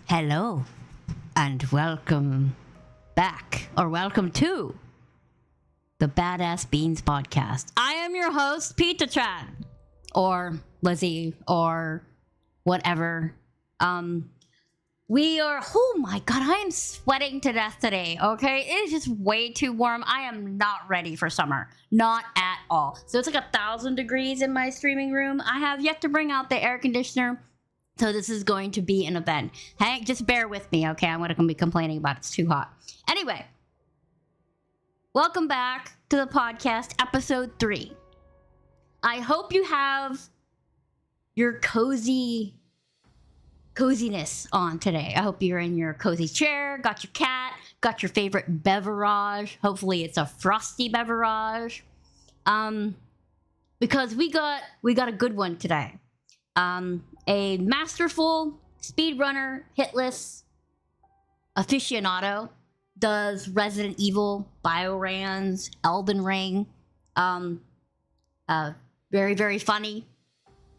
Hello, and welcome back, or welcome to the Badass Beans podcast. I am your host, Pita Chan, or Lizzie, or whatever. We are, oh my god, I am sweating to death today, okay? It is just way too warm. I am not ready for summer. Not at all. So it's like 1,000 degrees in my streaming room. I have yet to bring out the air conditioner. So this is going to be an event. Hey, just bear with me, okay? I'm going to be complaining about it's too hot. Anyway, welcome back to the podcast, episode 3. I hope you have your coziness on today. I hope you're in your cozy chair, got your cat, got your favorite beverage. Hopefully it's a frosty beverage. Because we got a good one today. A masterful speedrunner, hitless aficionado does Resident Evil, Biorans, Elden Ring. Very, very funny.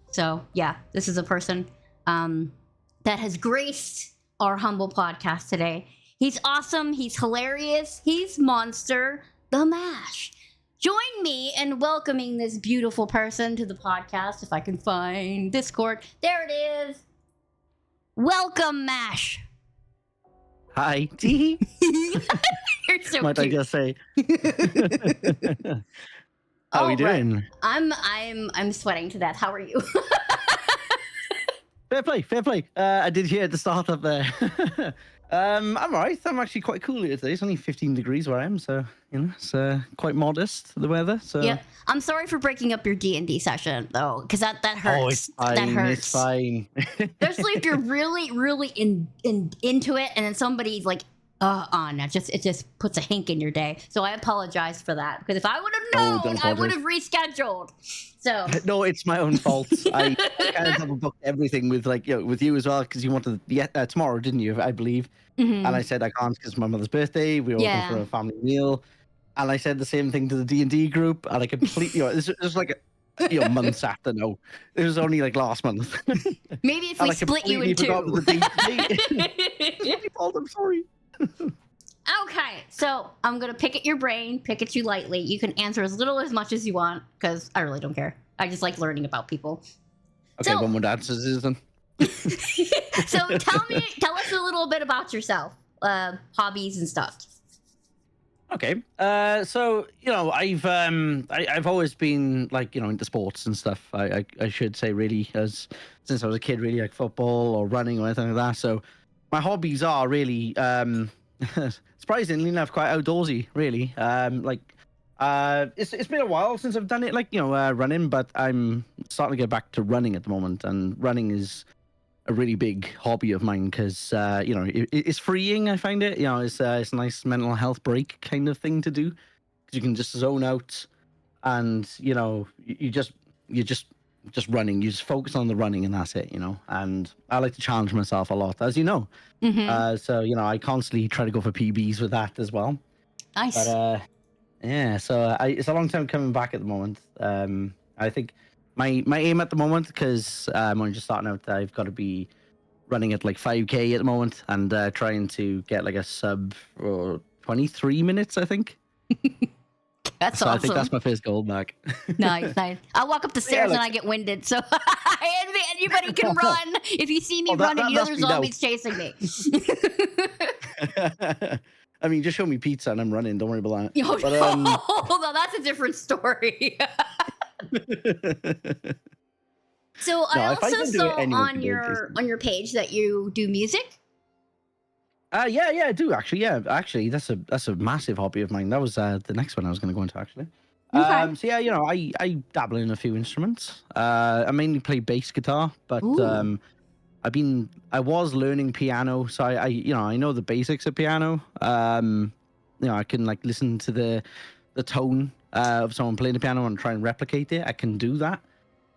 So yeah, this is a person that has graced our humble podcast today. He's awesome. He's hilarious. He's Monster the Mash. Join me in welcoming this beautiful person to the podcast, if I can find Discord. There it is. Welcome, Mash. Hi. You're so Might cute. I just say? How are we doing? I'm sweating to death. How are you? Fair play. I did hear at the start of there. I'm alright. I'm actually quite cool here today. It's only 15 degrees where I am, so it's quite modest, the weather. So Yeah. I'm sorry for breaking up your D&D session though, because that hurts. Oh, it's fine. That hurts. It's fine. Especially if you're really into it, and then somebody's like, on it just puts a hink in your day. So I apologize for that, because if I would have known, don't I bother. would have rescheduled. So No, it's my own fault. I kind of double booked everything with with you as well, because you wanted tomorrow, didn't you? I believe. mhm. And I said I can't because it's my mother's birthday. We were Yeah. looking for a family meal, and I said the same thing to the D&D group, and I completely. This was like months after. No, it was only like last month. Maybe if And we I split you in completely two. forgot the D&D. I'm sorry. Okay, so I'm gonna pick at your brain, pick at you lightly. You can answer as little or as much as you want, because I really don't care. I just like learning about people. Okay, So- one more answers is then. So tell us a little bit about yourself, hobbies and stuff. Okay. So I've always been into sports and stuff. I should say really since I was a kid, really like football or running or anything like that. So my hobbies are really surprisingly enough quite outdoorsy. Really. It's been a while since I've done it running, but I'm starting to get back to running at the moment, and running is a really big hobby of mine because it's freeing. I find it it's a nice mental health break kind of thing to do, because you can just zone out, and you're just running. You just focus on the running, and that's it. And I like to challenge myself a lot, as you know. Mm-hmm. So I constantly try to go for PBs with that as well. Nice. But yeah, so it's a long time coming back at the moment. I think my aim at the moment, because I'm only just starting out, I've got to be running at like 5k at the moment, and trying to get like a sub for 23 minutes, I think. That's So awesome. I think that's my first goal back. Nice. I walk up the stairs and I get winded, so I envy anybody can run. If you see me Oh, that- running, that you know must there's be zombies chasing me. I mean, just show me pizza and I'm running. Don't worry about Oh, that. But, no, that's a different story. So I No, if I also can do it, saw anyone on can do it, your page that you do music. Yeah, I do actually. Yeah, actually, that's a massive hobby of mine. That was the next one I was going to go into actually. Okay. So yeah, I dabble in a few instruments. I mainly play bass guitar, but Ooh. I was learning piano, so I know the basics of piano. I can like listen to the tone of someone playing the piano and try and replicate it. I can do that,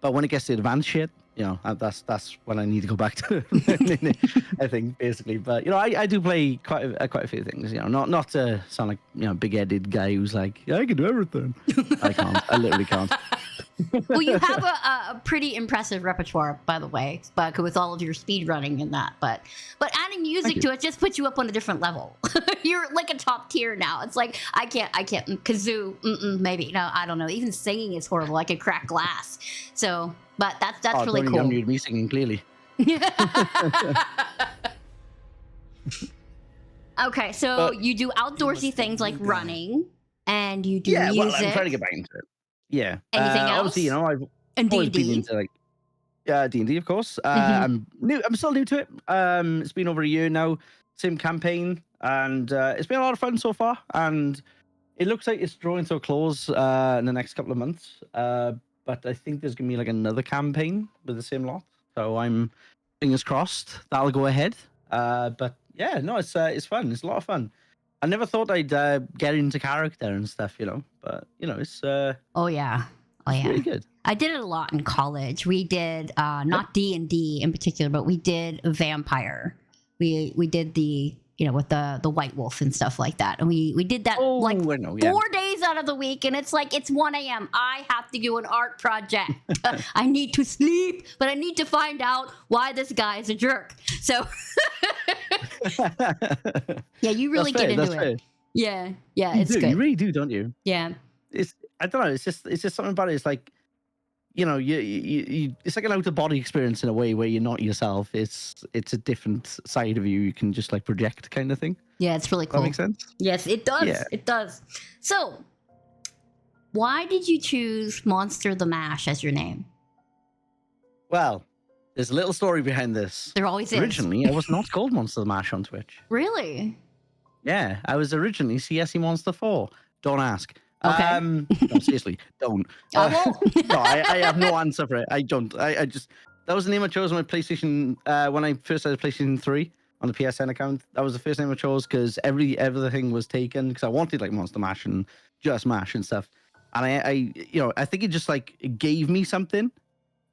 but when it gets to advanced shit, that's when I need to go back to learning it, I think basically. But I do play quite a few things. Not to sound like big-headed guy who's like, yeah, I can do everything. I can't. I literally can't. Well, you have a pretty impressive repertoire, by the way, but with all of your speed running and that. But adding music to it just puts you up on a different level. You're like a top tier now. It's like I can't. Kazoo, maybe no, I don't know. Even singing is horrible. I could crack glass. So, but that's really don't cool. You need me singing clearly. Okay, so you do outdoorsy things like running, and you do music. Well, I'm trying to get back into it. Yeah. Anything else? Obviously, I've And always been D&D. into like D&D, of course. Mhm. I'm new. I'm still new to it. It's been over a year now. Same campaign, and it's been a lot of fun so far. And it looks like it's drawing to a close in the next couple of months. But I think there's gonna be like another campaign with the same lot. So I'm fingers crossed that'll go ahead. But yeah, no, it's fun. It's a lot of fun. I never thought I'd get into character and stuff, But it's Oh yeah. really good. I did it a lot in college. We did not D&D in particular, but we did vampire. We did the with the White Wolf and stuff like that, and we did that like I know, yeah. 4 days out of the week, and it's like it's 1 a.m. I have to do an art project. I need to sleep, but I need to find out why this guy is a jerk. So yeah, you really That's get fair, into that's it. Yeah, You it's do, good. you really do, don't you? Yeah. I don't know. It's just something about it. It's like, you it's like an out of body experience in a way where you're not yourself. It's a different side of you. You can just like project kind of thing. Yeah, it's really That cool. makes sense. Yes, it does. Yeah. It does. So, why did you choose Monster the Mash as your name? Well, there's a little story behind this. There always is. Originally, I was not called Monster the Mash on Twitch. Really? Yeah, I was originally CSE Monster 4. Don't ask. Okay. No, seriously, don't. I won't. No, I have no answer for it. I don't. I just that was the name I chose on my PlayStation when I first had a PlayStation 3 on the PSN account. That was the first name I chose because everything was taken because I wanted like Monster Mash and Just Mash and stuff. And I think it just like it gave me something.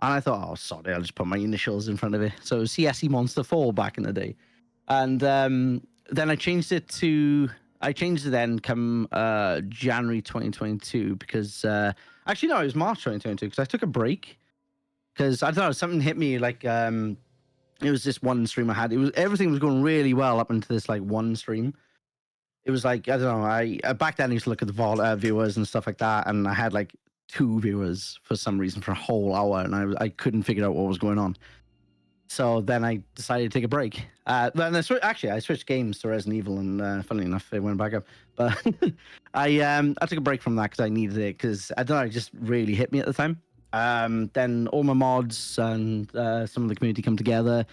And I thought, oh, sorry, I'll just put my initials in front of it. So it was CSE Monster 4 back in the day. And then I changed it then come January 2022 because actually no, it was March 2022 because I took a break because I don't know, something hit me like it was this one stream I had. Everything was going really well up into this like one stream. It was like I don't know. I back then I used to look at the viewers and stuff like that, and I had like 2 viewers for some reason for a whole hour, and I couldn't figure out what was going on. So then I decided to take a break. Then I switched games to Resident Evil, and funnily enough, it went back up. But I took a break from that because I needed it because I don't know, it just really hit me at the time. Then all my mods and some of the community come together,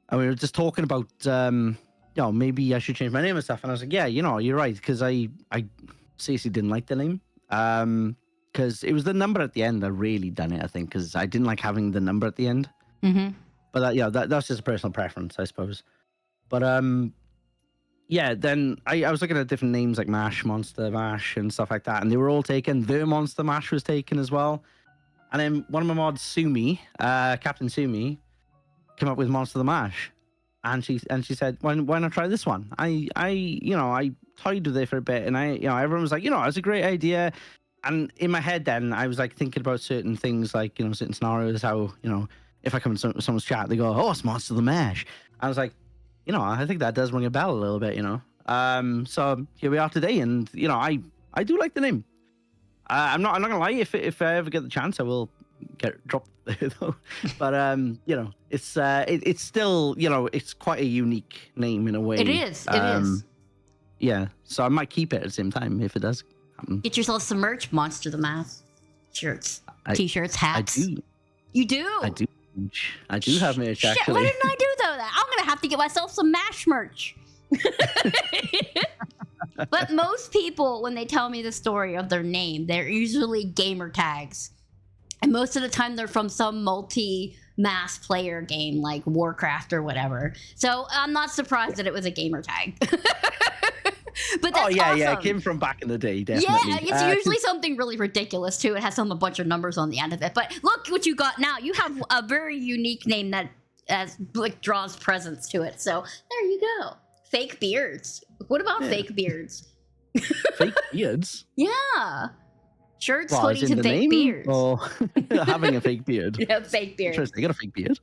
and we were just talking about maybe I should change my name and stuff. And I was like, yeah, you're right because I seriously didn't like the name. Because it was the number at the end that really done it, I think, because I didn't like having the number at the end. Mm-hmm. But that's just a personal preference, I suppose. But then I was looking at different names like Mash, Monster Mash, and stuff like that, and they were all taken. The Monster Mash was taken as well. And then one of my mods, Sumi, Captain Sumi, came up with Monster the Mash, and she said, why not try this one? I toyed with it for a bit, and everyone was like, it's a great idea. And in my head, then I was like thinking about certain things, like certain scenarios, how if I come into someone's chat, they go, "Oh, it's Monster the Mash." I was like, I think that does ring a bell a little bit, So here we are today, and I do like the name. I'm not gonna lie. If I ever get the chance, I will get dropped there though. But it's still it's quite a unique name in a way. It is. It is. Yeah, so I might keep it at the same time if it does happen. Get yourself some merch, Monster the Mash shirts, t-shirts, hats. I do. You do. I do have merch Shit, actually. why didn't I do that? I'm gonna have to get myself some Mash merch. But most people, when they tell me the story of their name, they're usually gamer tags, and most of the time they're from some multi-mass player game like Warcraft or whatever. So I'm not surprised that it was a gamer tag. But that's awesome. It came from back in the day, definitely. Yeah, it's usually something really ridiculous too. It has a bunch of numbers on the end of it. But look what you got now. You have a very unique name that draws presence to it. So there you go. Fake beards. What about fake beards? Fake beards? Yeah. Shirts, Well, it's hoodies, in and the fake name beards. or having a fake beard. Yeah, fake beard. Interesting. I got a fake beard.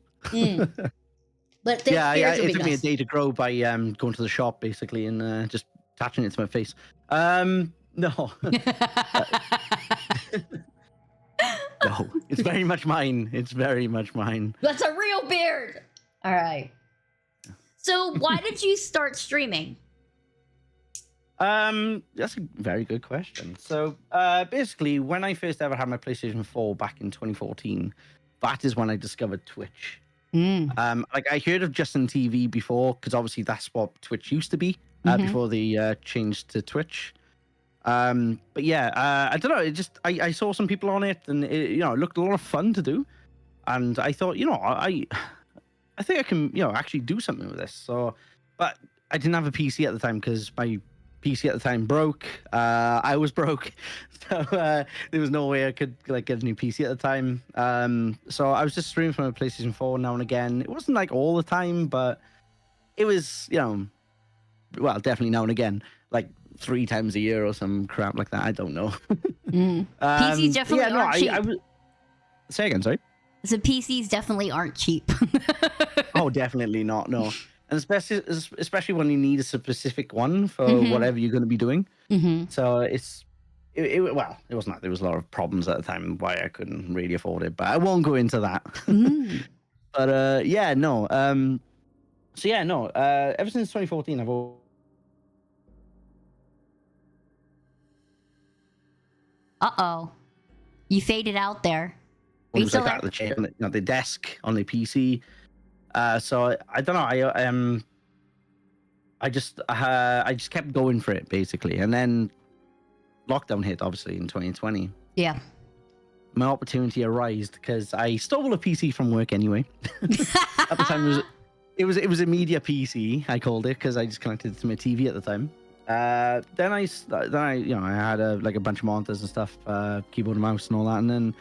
But fake Yeah, beards would it be took me a nice. day to grow by going to the shop basically and just attaching it to my face. No, no, it's very much mine. It's very much mine. That's a real beard. All right. So why did you start streaming? That's a very good question. So, basically, when I first ever had my PlayStation 4 back in 2014, that is when I discovered Twitch. Like I heard of Justin TV before, because obviously that's what Twitch used to be Mhm. before they changed to Twitch. But yeah, I don't know. It just I saw some people on it, and it looked a lot of fun to do, and I thought, I think I can actually do something with this. So, but I didn't have a PC at the time because my PC at the time broke. I was broke, so there was no way I could like get a new PC at the time. So I was just streaming from a PlayStation 4 now and again. It wasn't like all the time, but it was well, definitely now and again, like 3 times a year or some crap like that. I don't know. PCs definitely aren't cheap. I was. Say again, sorry. So PCs definitely aren't cheap. Oh, definitely not. No, and especially when you need a specific one for whatever you're going to be doing. So well, it wasn't that there was a lot of problems at the time why I couldn't really afford it, but I won't go into that. But yeah, no. So yeah, no. Ever since 2014, I've always. You faded out there. Are It you was still like that, the chair, the desk on the PC. So I don't know. I just kept going for it basically, and then lockdown hit obviously in 2020. Yeah. My opportunity arose because I stole a PC from work anyway. At the time, it was a media PC. I called it because I just connected it to my TV at the time. Then I had a bunch of monitors and stuff, keyboard and mouse and all that, and then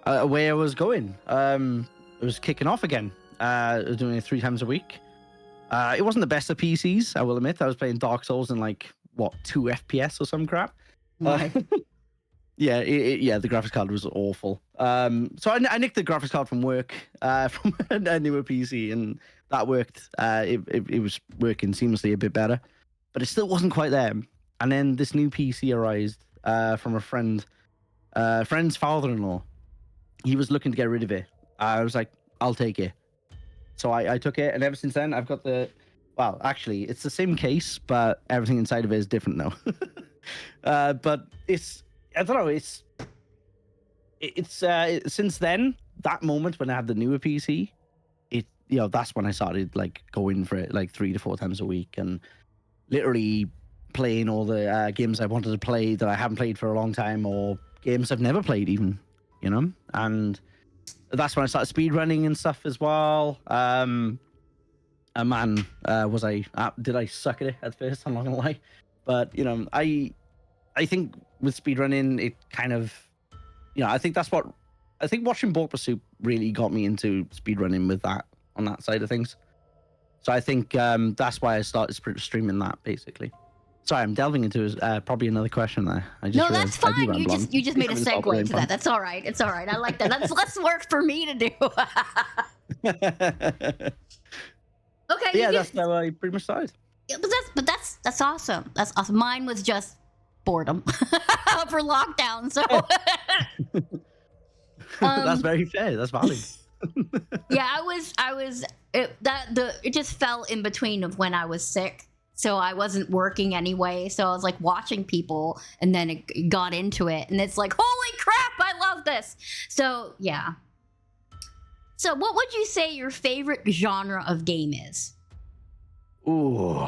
away I was going. It was kicking off again. I was doing it 3 times a week. It wasn't the best of PCs, I will admit. I was playing Dark Souls in 2 FPS or some crap. Yeah, the graphics card was awful. So I nicked the graphics card from work, from a newer PC, and that worked. It was working seamlessly a bit better, but it still wasn't quite there. And then this new PC arose from a friend's father-in-law. He was looking to get rid of it. I was like, I'll take it. So I took it, and ever since then, I've got well, actually, it's the same case, but everything inside of it is different now. But I don't know, it's since then, that moment when I had the newer PC, that's when I started going for it 3 to 4 times a week and literally playing all the games I wanted to play that I haven't played for a long time, or games I've never played even, and that's when I started speedrunning and stuff as well. And man, did I suck at it at first? I'm not gonna lie, but I think with speedrunning, it kind of, I think watching Bulk Pursuit really got me into speedrunning with that on that side of things. So I think that's why I started streaming that basically. Sorry, I'm delving into probably another question there. No, that's fine. You just made a segue to that. That's all right. It's all right. I like that. That's less work for me to do. Okay. Yeah, that's how I pretty much started. Yeah, but that's awesome. That's awesome. Mine was just boredom for lockdown. So that's very fair. That's valid. Yeah, it just fell in between of when I was sick. So I wasn't working anyway. So I was watching people, and then it got into it, and it's like, holy crap, I love this. So yeah. So what would you say your favorite genre of game is? Ooh,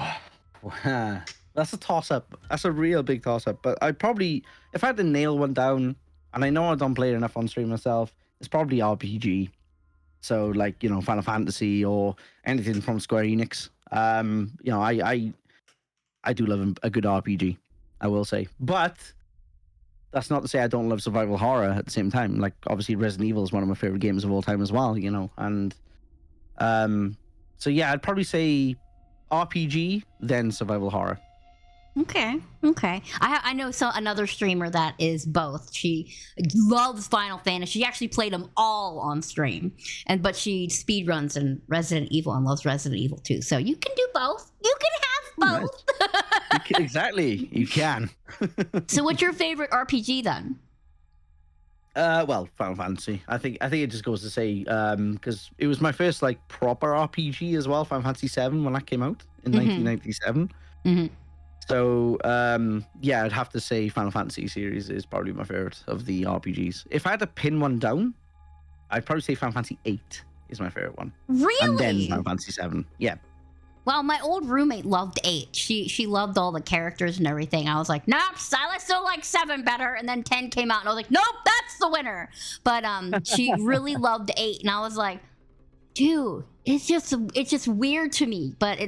that's a toss-up. That's a real big toss-up. But I probably, if I had to nail one down, and I know I don't play it enough on stream myself, it's probably RPG. So Final Fantasy or anything from Square Enix. I do love a good RPG, I will say. But that's not to say I don't love survival horror at the same time. Obviously Resident Evil is one of my favorite games of all time as well, and so yeah, I'd probably say RPG then survival horror. Okay. Okay. I know another streamer that is both. She loves Final Fantasy. She actually played them all on stream, but she speed runs in Resident Evil and loves Resident Evil too. So you can do both. You can have Nice. both. Exactly, you can. So what's your favorite RPG then? Well, Final Fantasy. I think it just goes to say, because it was my first like proper RPG as well, Final Fantasy VII, when that came out in Mhm. 1997. Mhm. So yeah, I'd have to say Final Fantasy series is probably my favorite of the RPGs. If I had to pin one down, I'd probably say Final Fantasy VIII is my favorite one, and then Really? Final Fantasy VII. Yeah, Well, my old roommate loved 8. She loved all the characters and everything. I was like, nope, I still like 7 better. And then 10 came out, and I was like, nope, that's the winner. But she really loved 8, and I was like, dude, it's just weird to me. But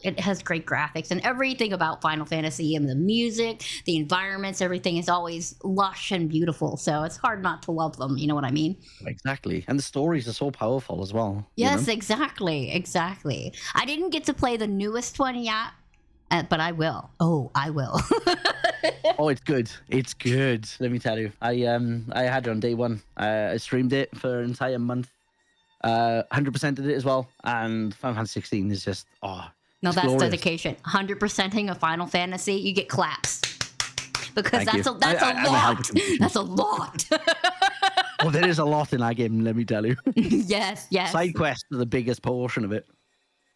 it has great graphics and everything about Final Fantasy, and the music, the environments, everything is always lush and beautiful. So it's hard not to love them. You know what I mean? exactly. And the stories are so powerful as well. you Yes, know? exactly. I didn't get to play the newest one yet, but I will. Oh, I will. Oh, it's good. It's good. Let me tell you. I had it on day one. I streamed it for an entire month. 100% did it as well. And Final Fantasy 16 is just No, it's that's glorious. dedication. 100%ing a Final Fantasy, you get claps. Because Thank you. that's I'm a a lot. hyper-completionist. That's a lot. Well, there is a lot in that game. Let me tell you. yes. Side quests are the biggest portion of it.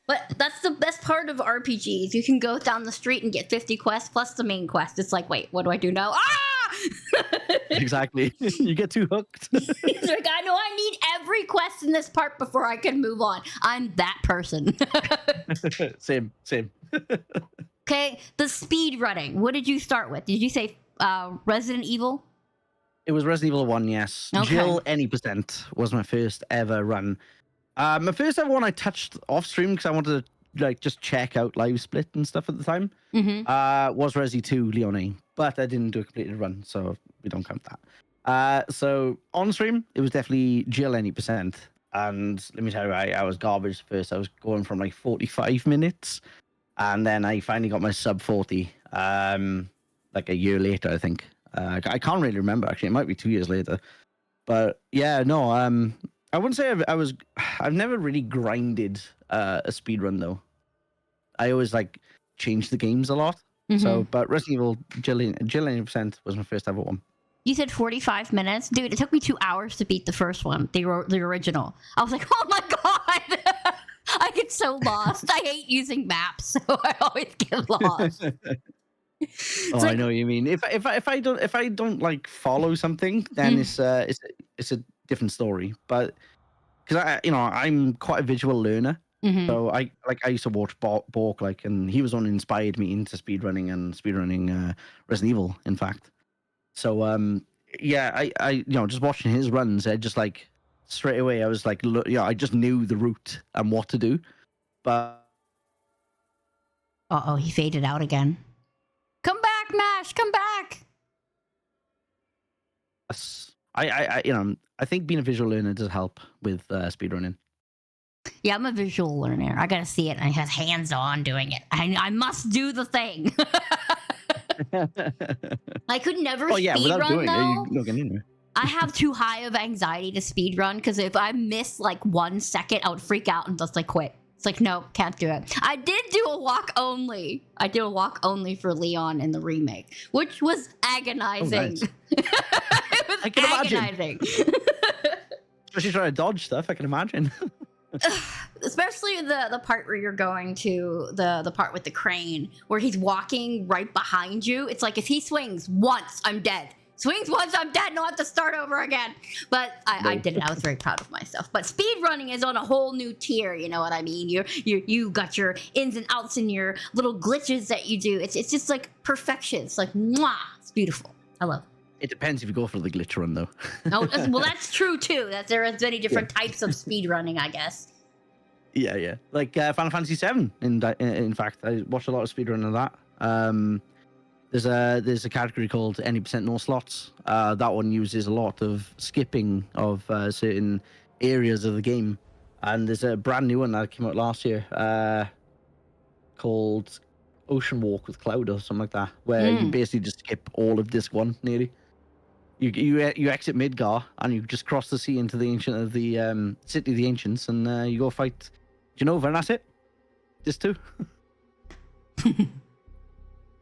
But that's the best part of RPGs. You can go down the street and get 50 quests plus the main quest. It's like, wait, what do I do now? Ah! Exactly. You get too hooked. It's like, I know I need every quest in this part before I can move on. I'm that person. Same. Okay, the speed running. What did you start with? Did you say Resident Evil? It was Resident Evil 1, yes. Okay. Jill Any Percent was my first ever run. My first ever one I touched off stream because I wanted to like just check out live split and stuff at the time. Mm-hmm. Was Resi 2 Leone, but I didn't do a completed run, so we don't count that. So on stream, it was definitely Jill Any Percent. And let me tell you, I was garbage first. I was going from like 45 minutes, and then I finally got my sub 40 like a year later, I think. I can't really remember, actually. It might be 2 years later. But yeah, no, I wouldn't say I've never really grinded a speed run though. I always like change the games a lot. Mm-hmm. So, but Resident Evil Jill 80% was my first ever one. You said 45 minutes? Dude, it took me 2 hours to beat the first one, the original. I was like, oh my God. I get so lost. I hate using maps, so I always get lost. Oh, I know what you mean. If I don't like follow something, then it's a different story. But because I'm quite a visual learner, Mhm. so I used to watch Bork, like, and he was one who inspired me into speedrunning and speedrunning Resident Evil, in fact. So yeah, I just watching his runs, I just like straight away I was like, I just knew the route and what to do. But Uh-oh, he faded out again. Come back, Mash, come back. I think being a visual learner does help with speedrunning. Yeah, I'm a visual learner. I gotta see it, and I have hands-on doing it. I must do the thing. I could never Oh yeah, without speedrun doing it, though. you're looking in there. I have too high of anxiety to speedrun because if I miss like 1 second, I would freak out and just like quit. It's like, no, can't do it. I did do a walk only. I did a walk only for Leon in the remake, which was agonizing. Oh, nice. It was I can imagine. agonizing. Especially trying to dodge stuff, I can imagine. Especially the part where you're going to the part with the crane where he's walking right behind you. It's like if he swings once, I'm dead. Swings once, I'm dead, and I'll have to start over again. But I did it. I was very proud of myself. But speed running is on a whole new tier. You know what I mean? You got your ins and outs and your little glitches that you do. It's just like perfection. It's like mwah. It's beautiful. I love it. It depends if you go for the glitch run though. Oh, well, that's true too. That there is many different types of speed running, I guess. Yeah. Like Final Fantasy VII. In fact, I watched a lot of speedrun of that. There's a category called Any Percent No Slots. That one uses a lot of skipping of certain areas of the game, and there's a brand new one that came out last year called Ocean Walk with Cloud or something like that, where you basically just skip all of Disc 1 nearly. You exit Midgar and you just cross the sea into the ancient of the city of the ancients, and you go fight Genova, and that's it. Disc 2.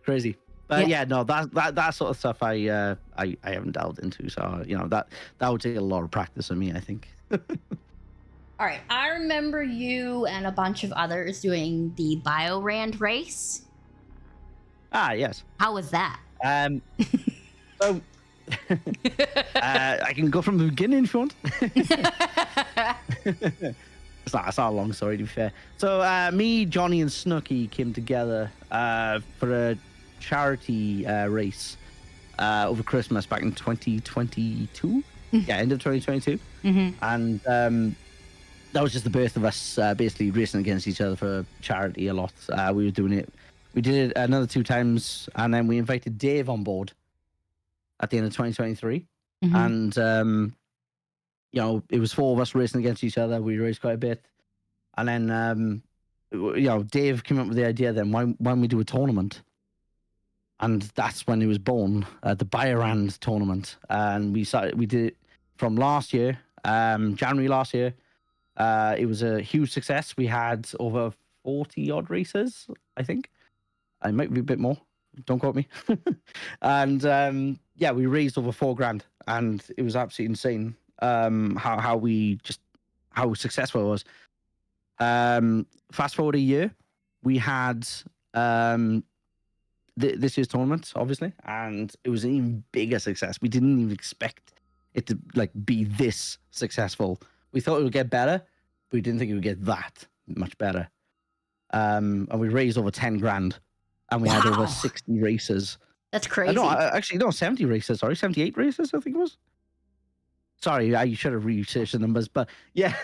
Crazy. But yeah, no, that sort of stuff I haven't delved into, so that would take a lot of practice on me, I think. All right, I remember you and a bunch of others doing the BioRand race. Ah, yes. How was that? So I can go from the beginning if you want. It's not a long story, to be fair. So me, Johnny, and Snooky came together for a charity race over Christmas back in 2022. Yeah, end of 2022. And that was just the birth of us basically racing against each other for charity a lot. We were doing it. We did it another 2 times, and then we invited Dave on board at the end of 2023. And, it was 4 of us racing against each other. We raced quite a bit. And then, Dave came up with the idea then, why don't we do a tournament? And that's when it was born, the BioRand tournament. And we did it from last year, January last year. It was a huge success. We had over 40 odd races, I think. I might be a bit more. Don't quote me. And we raised over $4,000, and it was absolutely insane. How successful it was. Fast forward a year, we had this year's tournament, obviously, and it was an even bigger success. We didn't even expect it to be this successful. We thought it would get better, but we didn't think it would get that much better. And we raised over $10,000, and we had over 60 races. That's crazy. No, 70 races. Sorry, 78 races, I think it was. Sorry, I should have researched the numbers, but yeah.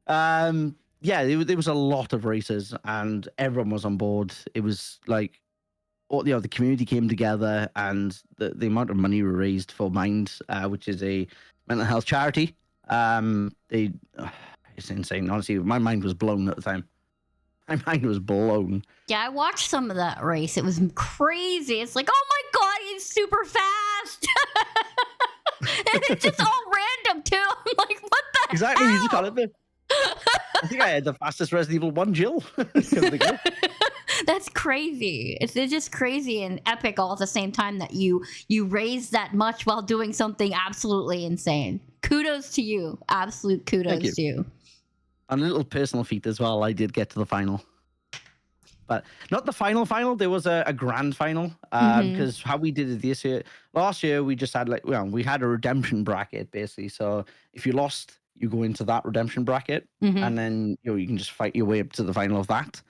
There was a lot of races, and everyone was on board. It was like, the community came together, and the amount of money we raised for Mind, which is a mental health charity. It's insane. Honestly, my mind was blown at the time. My mind was blown. Yeah, I watched some of that race. It was crazy. It's like, oh my god, he's super fast. And it's just all random too. I'm like, what the Exactly, hell? you just got it there. I think I had the fastest Resident Evil 1 Jill. That's crazy. It's just crazy and epic all at the same time that you raise that much while doing something absolutely insane. Kudos to you. Absolute kudos to you. And a little personal feat as well. I did get to the final. But not the final. There was a grand final. Because how we did it this year, last year we just had we had a redemption bracket basically. So if you lost, you go into that redemption bracket, and then you can just fight your way up to the final of that.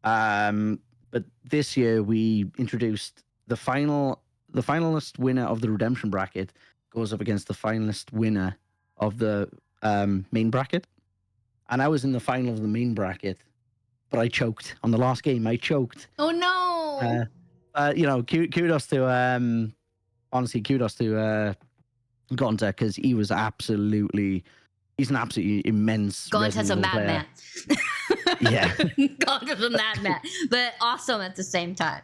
But this year we introduced the finalist winner of the redemption bracket goes up against the finalist winner of the main bracket. And I was in the final of the main bracket, but I choked on the last game. I choked. Oh no! Kudos to kudos to Gonta, because he's an absolutely immense. Gonta's a madman. Yeah. Gonta's a madman, but awesome at the same time.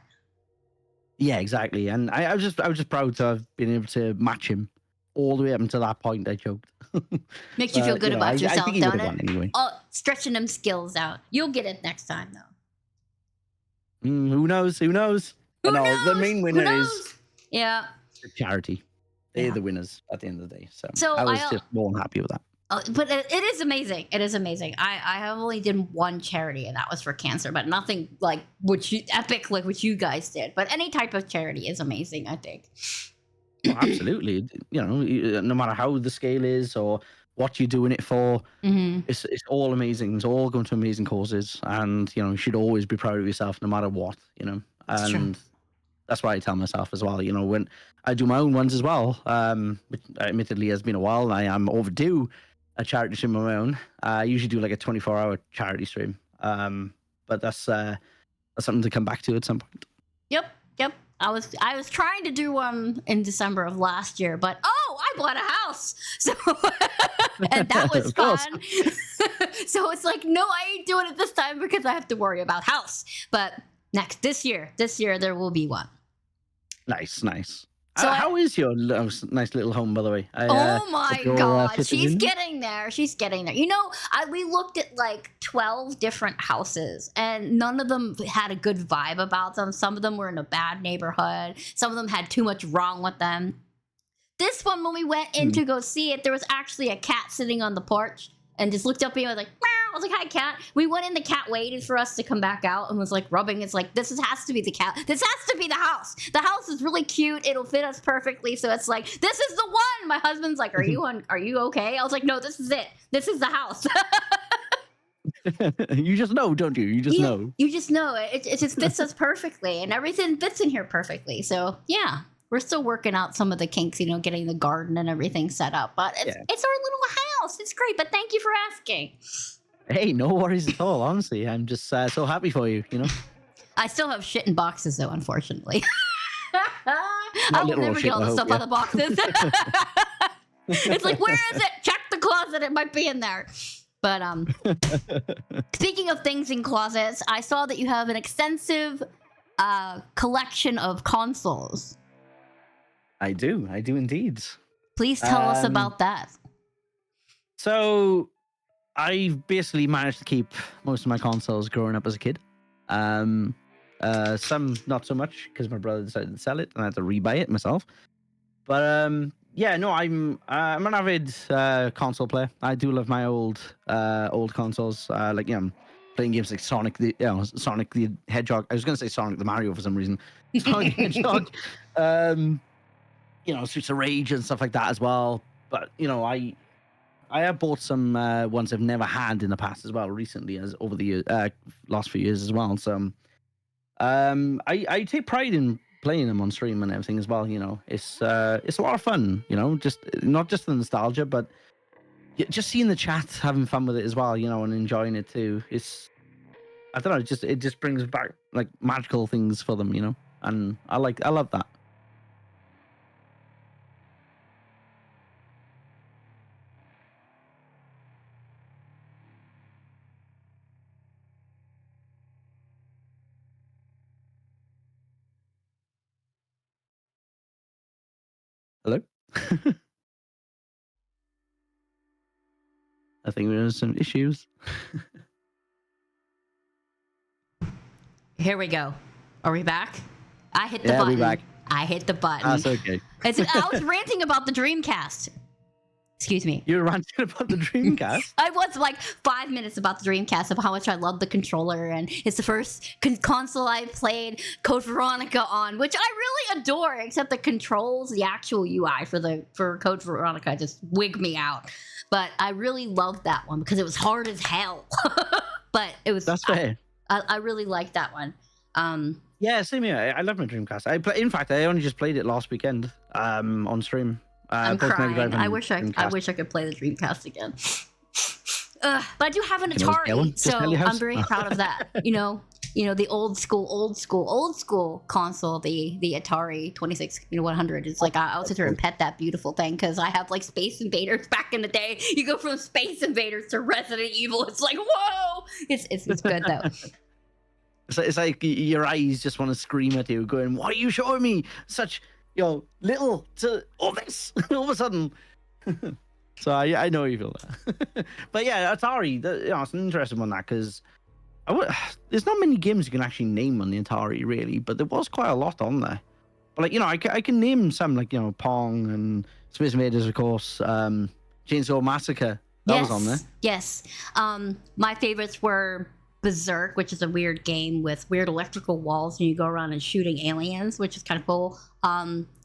Yeah, exactly. And I was just proud to have been able to match him all the way up until that point. I choked. Makes you feel good about yourself, I think he don't would have it? won anyway. Oh, stretching them skills out. You'll get it next time, though. Who knows? Who knows? The main winner is the charity. They're the winners at the end of the day. So I was just more than happy with that. But it is amazing. It is amazing. I have only did one charity, and that was for cancer, but nothing like epic like what you guys did. But any type of charity is amazing, I think. Well, absolutely. No matter how the scale is or what you're doing it for, it's all amazing. It's all going to amazing causes, and you should always be proud of yourself, no matter what. And that's what I tell myself as well. When I do my own ones as well, which admittedly has been a while, and I am overdue a charity stream of my own. I usually do like a 24-hour charity stream, but that's something to come back to at some point. Yep. I was trying to do one in December of last year, but I bought a house, so and that was fun. So it's like, no, I ain't doing it this time because I have to worry about house. But This year there will be one. Nice, nice. So how is your nice little home, by the way? Oh my God, fitted she's in? getting there. She's getting there. You know, we looked at like 12 different houses, and none of them had a good vibe about them. Some of them were in a bad neighborhood. Some of them had too much wrong with them. This one, when we went in to go see it, there was actually a cat sitting on the porch and just looked up at me and was like, meow. I was like, hi, cat. We went in, the cat waited for us to come back out and was like rubbing. It's like, this has to be the cat. This has to be the house. The house is really cute. It'll fit us perfectly. So it's like, this is the one. My husband's like, are you okay? I was like, no, this is it. This is the house. You just know, don't you? You just know. You just know. It just fits us perfectly, and everything fits in here perfectly. So yeah. We're still working out some of the kinks, you know, getting the garden and everything set up. But it's our little house. It's great. But thank you for asking. Hey, no worries at all. Honestly, I'm just so happy for you. You know. I still have shit in boxes, though. Unfortunately, I will never get all the stuff out of the boxes. It's like, where is it? Check the closet. It might be in there. But speaking of things in closets, I saw that you have an extensive collection of consoles. I do indeed. Please tell us about that. So, I've basically managed to keep most of my consoles growing up as a kid. Some not so much because my brother decided to sell it and I had to rebuy it myself. But yeah, no, I'm an avid console player. I do love my old consoles. Like playing games like Sonic the Hedgehog. I was going to say Sonic the Mario for some reason. Sonic the Hedgehog. Streets of Rage and stuff like that as well. But I have bought some ones I've never had in the past as well recently, as over the last few years as well. So I take pride in playing them on stream and everything as well. It's a lot of fun. Just not just the nostalgia, but just seeing the chat, having fun with it as well. And enjoying it too. I don't know. It just brings back like magical things for them. And I love that. Hello? I think we have some issues. Here we go. Are we back? I hit the button. We're back. I hit the button. That's okay. I was ranting about the Dreamcast. Excuse me. You were ranting about the Dreamcast? I was like 5 minutes about the Dreamcast of how much I love the controller, and it's the first console I played Code Veronica on, which I really adore, except the controls, the actual UI for Code Veronica just wig me out. But I really loved that one because it was hard as hell. But it was. That's fair. I really liked that one. Yeah, same here. I love my Dreamcast. In fact, I only just played it last weekend on stream. I'm crying. I wish I could play the Dreamcast again. But I do have an Atari, so I'm very proud of that. The old school console, the Atari 2600. It's like I'll sit here and pet that beautiful thing because I have like Space Invaders back in the day. You go from Space Invaders to Resident Evil. It's like, whoa! It's good though. It's like your eyes just want to scream at you, going, "Why are you showing me such little to all this all of a sudden?" So I know you feel that. But yeah, Atari, it's an interesting one, that because there's not many games you can actually name on the Atari really, but there was quite a lot on there. But like I can name some, like Pong and Space Invaders, of course. Chainsaw Massacre was on there. Yes. My favorites were Berserk, which is a weird game with weird electrical walls and you go around and shooting aliens, which is kind of cool.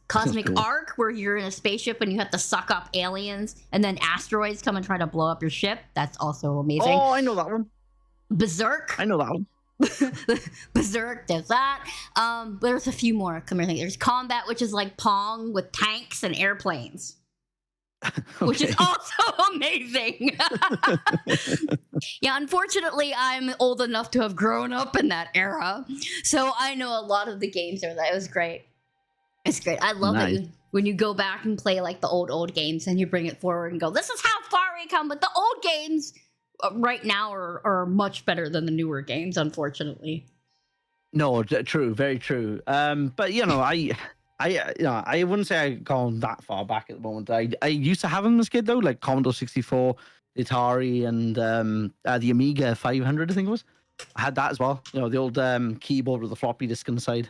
Cosmic Arc, where you're in a spaceship and you have to suck up aliens and then asteroids come and try to blow up your ship. That's also amazing. Oh, I know that one. Berserk. I know that one. Berserk, there's that. There's a few more. Come here, there's Combat, which is like Pong with tanks and airplanes. Okay. Which is also amazing. Yeah, unfortunately, I'm old enough to have grown up in that era, so I know a lot of the games there. That was great. It's great. I love it when you go back and play like the old games and you bring it forward and go, "This is how far we come." But the old games right now are much better than the newer games, unfortunately. No, true, very true. But I wouldn't say I gone that far back at the moment. I used to have them as a kid though, like Commodore 64, Atari, and the Amiga 500, I think it was. I had that as well. The old keyboard with the floppy disk on the side.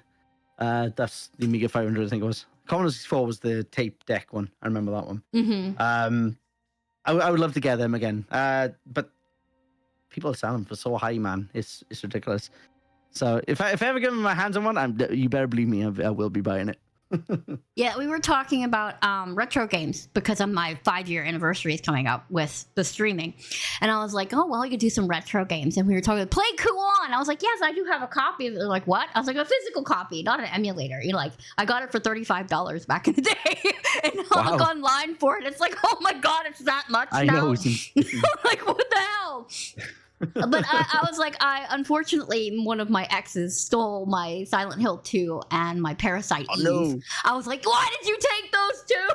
That's the Amiga 500, I think it was. Commodore 64 was the tape deck one. I remember that one. Mm-hmm. I would love to get them again. But people are selling them for so high, man. It's ridiculous. So if I ever get my hands on one, you better believe me, I will be buying it. Yeah, we were talking about retro games because of my 5-year anniversary is coming up with the streaming. And I was like, oh, well, you could do some retro games. And we were talking, play Kuon. I was like, yes, I do have a copy of it. They're like, what? I was like, a physical copy, not an emulator. I got it for $35 back in the day. And I'll look online for it. It's like, oh my God, it's that much I now. know. Like, what the hell? But I was like, unfortunately, one of my exes stole my Silent Hill 2 and my Parasite Eve. No. I was like, why did you take those two?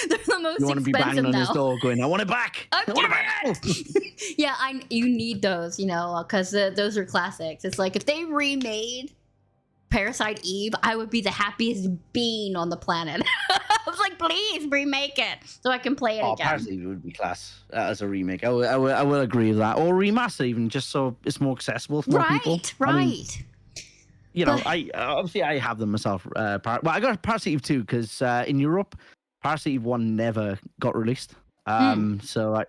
They're the most You want to be banging on now. his door going, I want it back. I want it back. Yeah, you need those, because those are classics. It's like if they remade Parasite Eve, I would be the happiest being on the planet. I was like, please remake it so I can play it again. Parasite Eve would be class as a remake. I will agree with that. Or remaster even, just so it's more accessible for more people. Right. I obviously I have them myself. I got Parasite Eve 2 because in Europe, Parasite Eve 1 never got released. So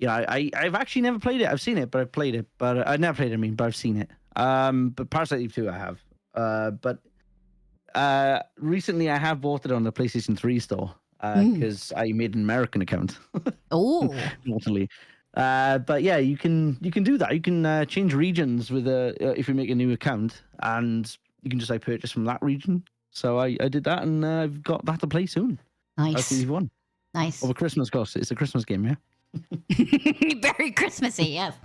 I've actually never played it. I've seen it, but I've played it. But I never played it, but I've seen it. But Parasite Eve 2 I have. But recently I have bought it on the PlayStation 3 store because I made an American account. Oh, Totally. But yeah, you can do that. You can change regions with if you make a new account, and you can just purchase from that region. So I did that, and I've got that to play soon. nice. Eve 1 Nice. over Christmas, of course. It's a Christmas game, yeah. Very Christmassy, yes.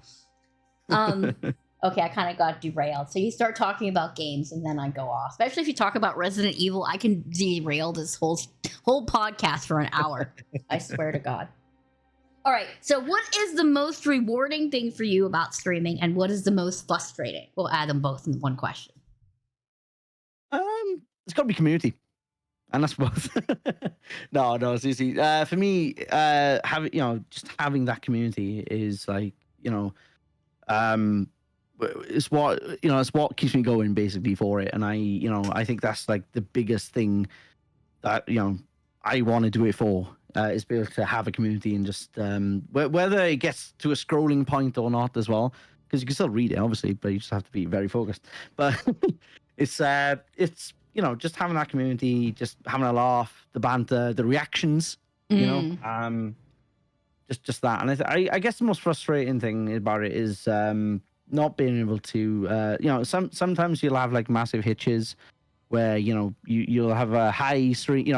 Okay, I kind of got derailed. So you start talking about games, and then I go off. Especially if you talk about Resident Evil, I can derail this whole podcast for an hour. I swear to God. All right. So, what is the most rewarding thing for you about streaming, and what is the most frustrating? We'll add them both in one question. It's got to be community, and that's both. No, it's easy. For me, just having that community is it's what keeps me going basically for it. And I think that's the biggest thing that I want to do it for, is be able to have a community and just whether it gets to a scrolling point or not as well, because you can still read it obviously, but you just have to be very focused. But it's just having that community, just having a laugh, the banter, the reactions, just that. And I guess the most frustrating thing about it is not being able to sometimes you'll have massive hitches where you'll have a high stream,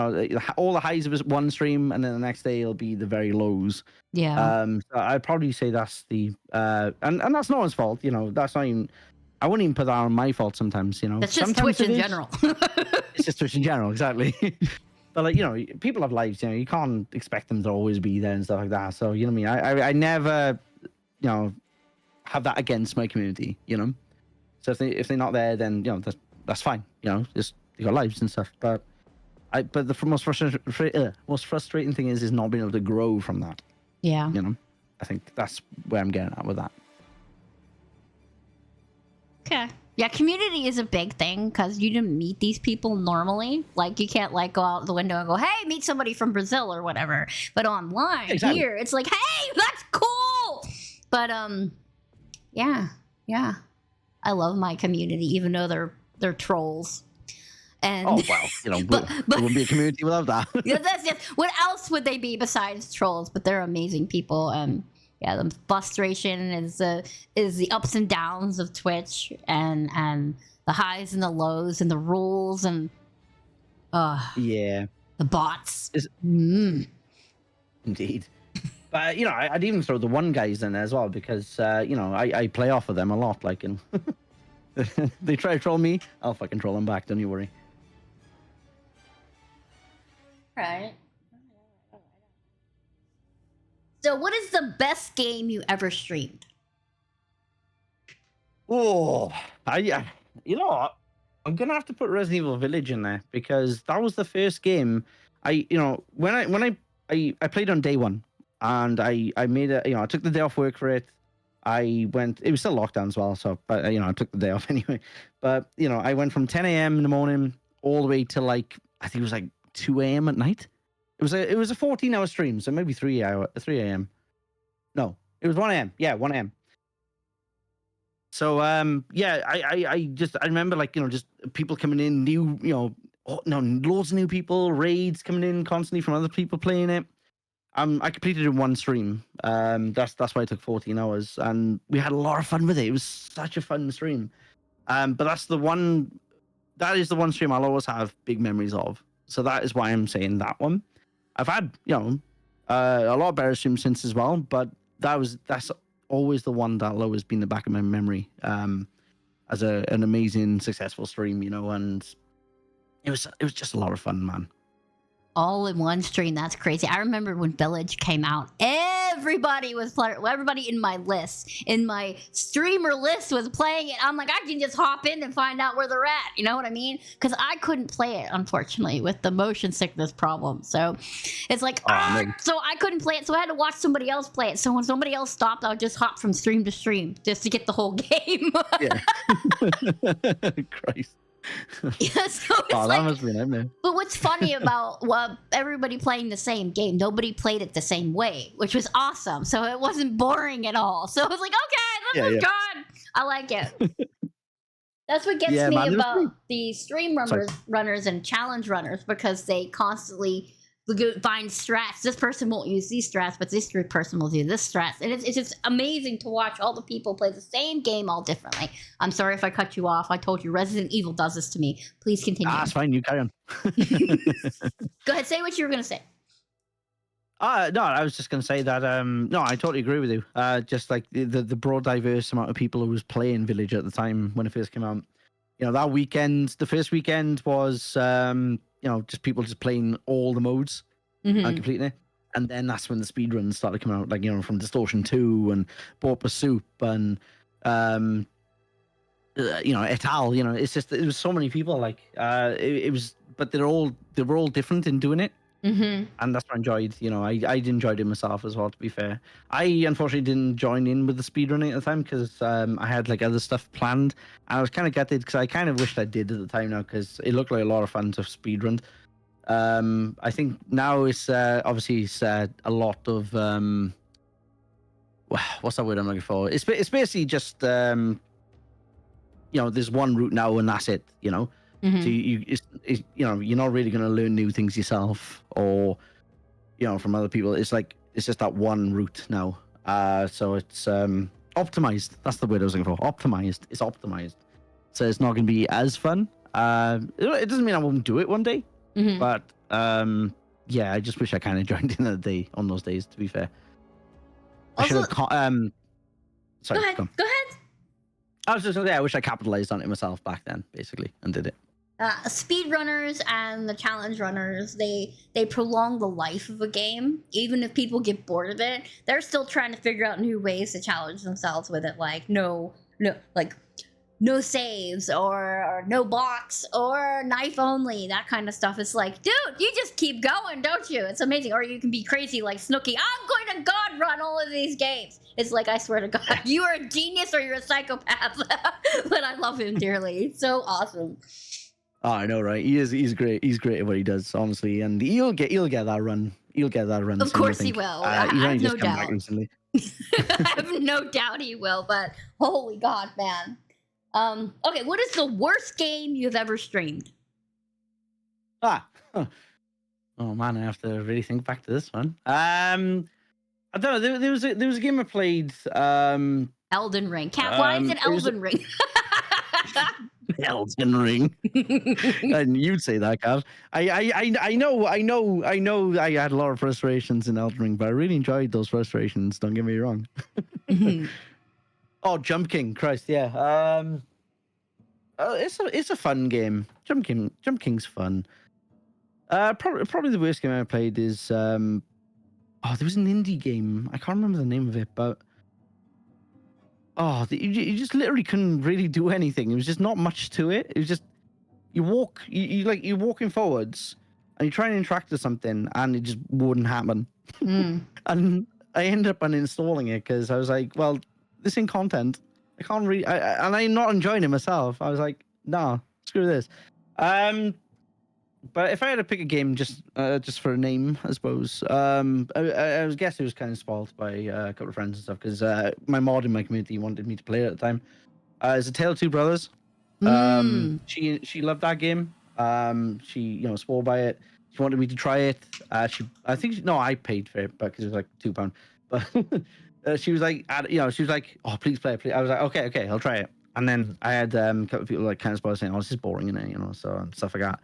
all the highs of one stream, and then the next day it'll be the very lows. Yeah. So I'd probably say that's the and that's no one's fault. That's not even, I wouldn't even put that on my fault sometimes. That's just sometimes Twitch in general. It's just Twitch in general, exactly. But people have lives. You can't expect them to always be there and stuff like that. So you know what I mean. I never have that against my community. So if they're not there, then that's fine. Just they got lives and stuff. But the most frustrating thing is not being able to grow from that. Yeah. I think that's where I'm getting at with that. Okay. Yeah, community is a big thing because you didn't meet these people normally. You can't go out the window and go, hey, meet somebody from Brazil or whatever. But online here, it's like, hey, that's cool. But yeah. I love my community, even though they're trolls. And oh wow, but it wouldn't be a community without that. yes. What else would they be besides trolls? But they're amazing people, and yeah, the frustration is the ups and downs of Twitch, and the highs and the lows, and the rules, and the bots. Indeed. But I'd even throw the one guys in there as well, because I play off of them a lot. And they try to troll me, I'll fucking troll them back. Don't you worry. Right. So, what is the best game you ever streamed? Oh, You know what? I'm gonna have to put Resident Evil Village in there because that was the first game I played on day one, and I made it. I took the day off work for it. I went. It was still lockdown as well, so but I took the day off anyway. But I went from 10 a.m. in the morning all the way to like I think it was like 2 a.m. at night. It was a 14-hour stream, so maybe 3 a.m. No, it was 1 a.m. Yeah, 1 a.m. So yeah, I remember like just people coming in, new loads of new people, raids coming in constantly from other people playing it. I completed it in one stream. That's why it took 14 hours, and we had a lot of fun with it. It was such a fun stream. But that is the one stream I'll always have big memories of. So that is why I'm saying that one. I've had a lot better streams since as well, but that's always the one that'll always be in the back of my memory as an amazing successful stream, and it was just a lot of fun, man. All in one stream. That's crazy. I remember when Village came out, everybody was playing. Everybody in my streamer list was playing it. I'm like, I can just hop in and find out where they're at. You know what I mean? Because I couldn't play it, unfortunately, with the motion sickness problem. So it's like, so I couldn't play it. So I had to watch somebody else play it. So when somebody else stopped, I would just hop from stream to stream just to get the whole game. Yeah. Christ. Yeah, so it's that must be a nightmare. But what's funny about everybody playing the same game, nobody played it the same way, which was awesome. So it wasn't boring at all. So I was like, okay, this is good. I like it. That's what gets me about the stream runners and challenge runners, because they constantly find strats. This person won't use these strats, but this person will do this strats. And it's just amazing to watch all the people play the same game all differently. I'm sorry if I cut you off. I told you Resident Evil does this to me. Please continue. It's fine. You carry on. Go ahead. Say what you were going to say. No, I was just going to say that, no, I totally agree with you. Just like the broad, diverse amount of people who was playing Village at the time when it first came out. That weekend, the first weekend was, just people just playing all the modes and completing it. And then that's when the speedruns started coming out, like, from Distortion 2 and Borpa Soup and, et al. It's just, it was so many people, like, it was, but they were all different in doing it. And that's what I enjoyed. I enjoyed it myself as well, to be fair. I unfortunately didn't join in with the speedrunning at the time because I had like other stuff planned, and I was kind of gutted because I kind of wished I did at the time now, because it looked like a lot of fun to speedrun. I think now it's obviously it's a lot of what's that word I'm looking for? It's basically just there's one route now and that's it. So you're not really going to learn new things yourself or from other people. It's like it's just that one route now. So it's optimized. That's the word I was looking for. Optimized. It's optimized. So it's not going to be as fun. It doesn't mean I won't do it one day, but yeah, I just wish I kind of joined in on those days. To be fair, I should have. Sorry, go ahead. I was just going to say I wish I capitalized on it myself back then, basically, and did it. Speedrunners and the challenge runners, they prolong the life of a game. Even if people get bored of it, they're still trying to figure out new ways to challenge themselves with it, like no saves or no blocks or knife only, that kind of stuff. It's like, dude, you just keep going, don't you? It's amazing. Or you can be crazy like Snooki. I'm going to god run all of these games. It's like, I swear to God, you are a genius or you're a psychopath. But I love him dearly. It's so awesome. Oh, I know, right? He's great. He's great at what he does, honestly, and he'll get that run. He'll get that run. Of course he will. I have no doubt. I have no doubt he will. But holy God, man. Okay, what is the worst game you've ever streamed? Oh man, I have to really think back to this one. I don't know. There was a game I played. Elden Ring. Cat, why is it Elden Ring? Elden Ring. And you'd say that, Cav. I know I had a lot of frustrations in Elden Ring, but I really enjoyed those frustrations, don't get me wrong. Oh, Jump King, Christ, yeah. It's a fun game. Jump King's fun. Probably the worst game I played is there was an indie game. I can't remember the name of it, but you just literally couldn't really do anything. It was just not much to it. It was just you're walking forwards and you try and interact with something and it just wouldn't happen. Mm. And I ended up uninstalling it because I was like, well, this ain't content. I can't read, and I'm not enjoying it myself. I was like, nah, screw this. But if I had to pick a game just for a name, I suppose, I was guess it was kind of spoiled by a couple of friends and stuff because my mod in my community wanted me to play it at the time. It's A Tale of Two Brothers. Mm. She loved that game. She swore by it. She wanted me to try it. I paid for it, but because it was like £2. But she was like, she was like, oh, please play it. Please. I was like, okay, I'll try it. And then I had a couple of people like kind of spoil saying, oh, this is boring, so and stuff like that.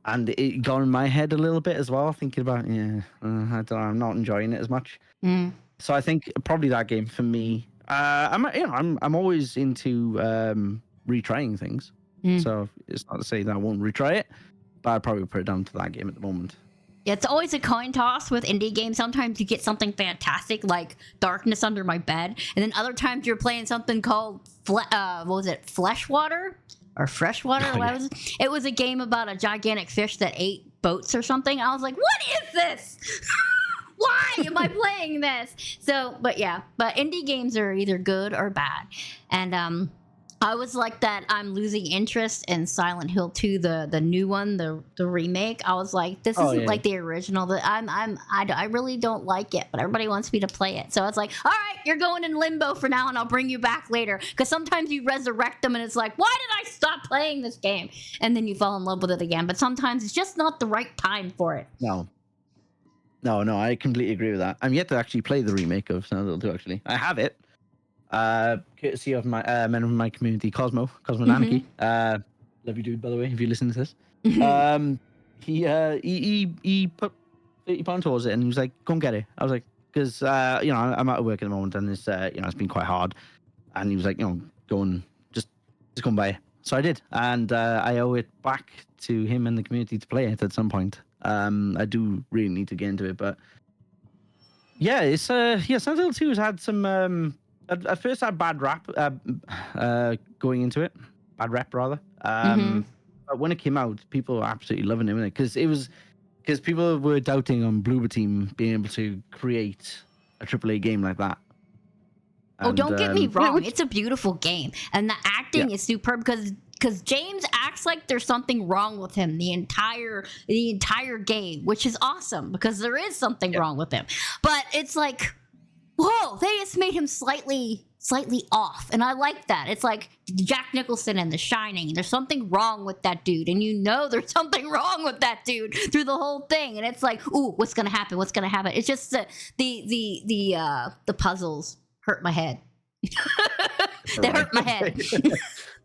And it got in my head a little bit as well, thinking about, I don't know, I'm not enjoying it as much. Mm. So I think probably that game for me. I'm always into retrying things. Mm. So it's not to say that I won't retry it, but I'd probably put it down to that game at the moment. Yeah, it's always a coin toss with indie games. Sometimes you get something fantastic like Darkness Under My Bed, and then other times you're playing something called Fleshwater or Freshwater? Oh, What yeah. was it? It was a game about a gigantic fish that ate boats or something. I was like, what is this? Why am I playing this? So, but indie games are either good or bad. And I was like that. I'm losing interest in Silent Hill 2, the new one, the remake. I was like, this isn't like the original. I really don't like it, but everybody wants me to play it. So it's like, all right, you're going in limbo for now, and I'll bring you back later. Because sometimes you resurrect them, and it's like, why did I stop playing this game? And then you fall in love with it again. But sometimes it's just not the right time for it. No, I completely agree with that. I'm yet to actually play the remake of Silent Hill 2. Actually, I have it. Courtesy of my member of my community, Cosmo Nanaki. Love you, dude. By the way, if you listen to this, he put £30 towards it, and he was like, "Go and get it." I was like, "Because I'm out of work at the moment, and it's it's been quite hard." And he was like, "Go and just go and buy it." So I did, and I owe it back to him and the community to play it at some point. I do really need to get into it, but yeah, it's Silent Hill 2 has had some. At first, I had bad rap going into it. Bad rep, rather. But when it came out, people were absolutely loving it, because people were doubting on Bloober Team being able to create a AAA game like that. Oh, don't get me wrong. It's a beautiful game. And the acting is superb because James acts like there's something wrong with him the entire game, which is awesome because there is something wrong with him. But it's like, whoa, they just made him slightly off, and I like that. It's like Jack Nicholson in The Shining. There's something wrong with that dude, and there's something wrong with that dude through the whole thing. And it's like, ooh, what's gonna happen? It's just the puzzles hurt my head. They hurt my head.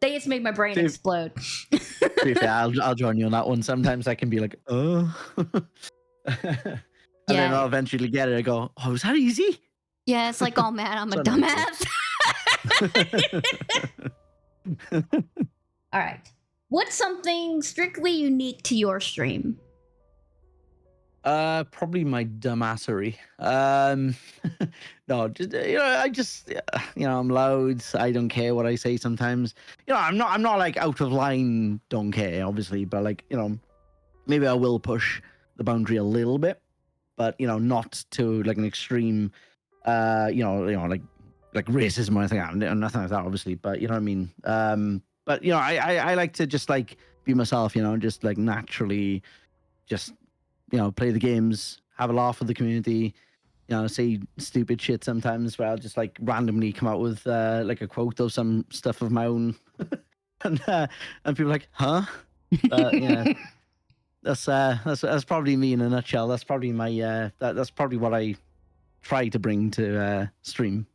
They just made my brain explode. To be fair, I'll join you on that one. Sometimes I can be like, oh, and then I'll eventually get it. I go, oh, was that easy? Yeah, it's like, oh man, I'm a dumbass. All right. What's something strictly unique to your stream? Probably my dumbassery. No, just I'm loud. I don't care what I say sometimes. I'm not like out of line, don't care, obviously, but like, maybe I will push the boundary a little bit, but not to like an extreme like racism or anything. Nothing like that, obviously, but you know what I mean. But I like to just like be myself, just like naturally, just play the games, have a laugh with the community, say stupid shit sometimes where I'll just like randomly come out with like a quote of some stuff of my own, and people are like, huh? That's probably me in a nutshell. That's probably my that's probably what I try to bring to stream.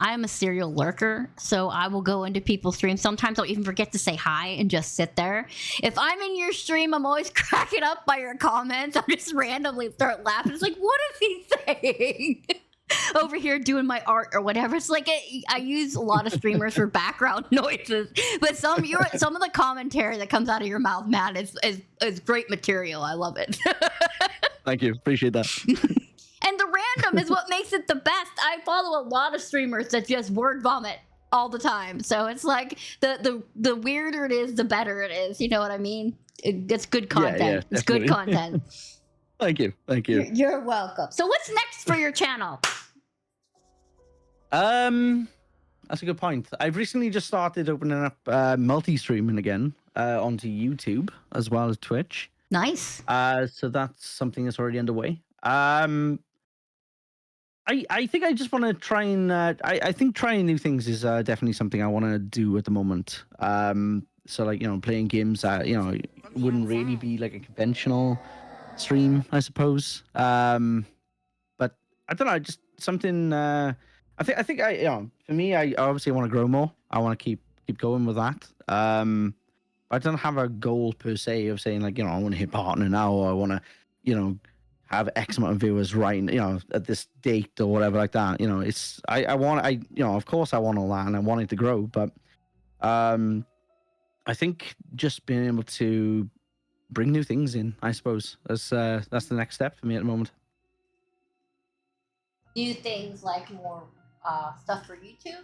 I am a serial lurker, so I will go into people's streams. Sometimes I'll even forget to say hi and just sit there. If I'm in your stream, I'm always cracking up by your comments. I'll just randomly start laughing. It's like, what is he saying? Over here doing my art or whatever. It's like I use a lot of streamers for background noises, but some of the commentary that comes out of your mouth, man, is great material. I love it. Thank you, appreciate that. And the random is what makes it the best. I follow a lot of streamers that just word vomit all the time. So it's like the weirder it is, the better it is. You know what I mean? It's good content. Yeah, It's good definitely. content. Thank you. You're welcome. So what's next for your channel? That's a good point. I've recently just started opening up multi-streaming again onto YouTube as well as Twitch. Nice. So that's something that's already underway. I think I just want to try and I think trying new things is definitely something I want to do at the moment. So like, playing games that wouldn't really be like a conventional stream, I suppose. But I don't know, just something. I think for me, I obviously want to grow more. I want to keep going with that. I don't have a goal per se of saying like, I want to hit partner now, or I want to, have X amount of viewers right, at this date or whatever like that. It's of course I want all that and I want it to grow, but I think just being able to bring new things in, I suppose, that's the next step for me at the moment. New things like more stuff for YouTube.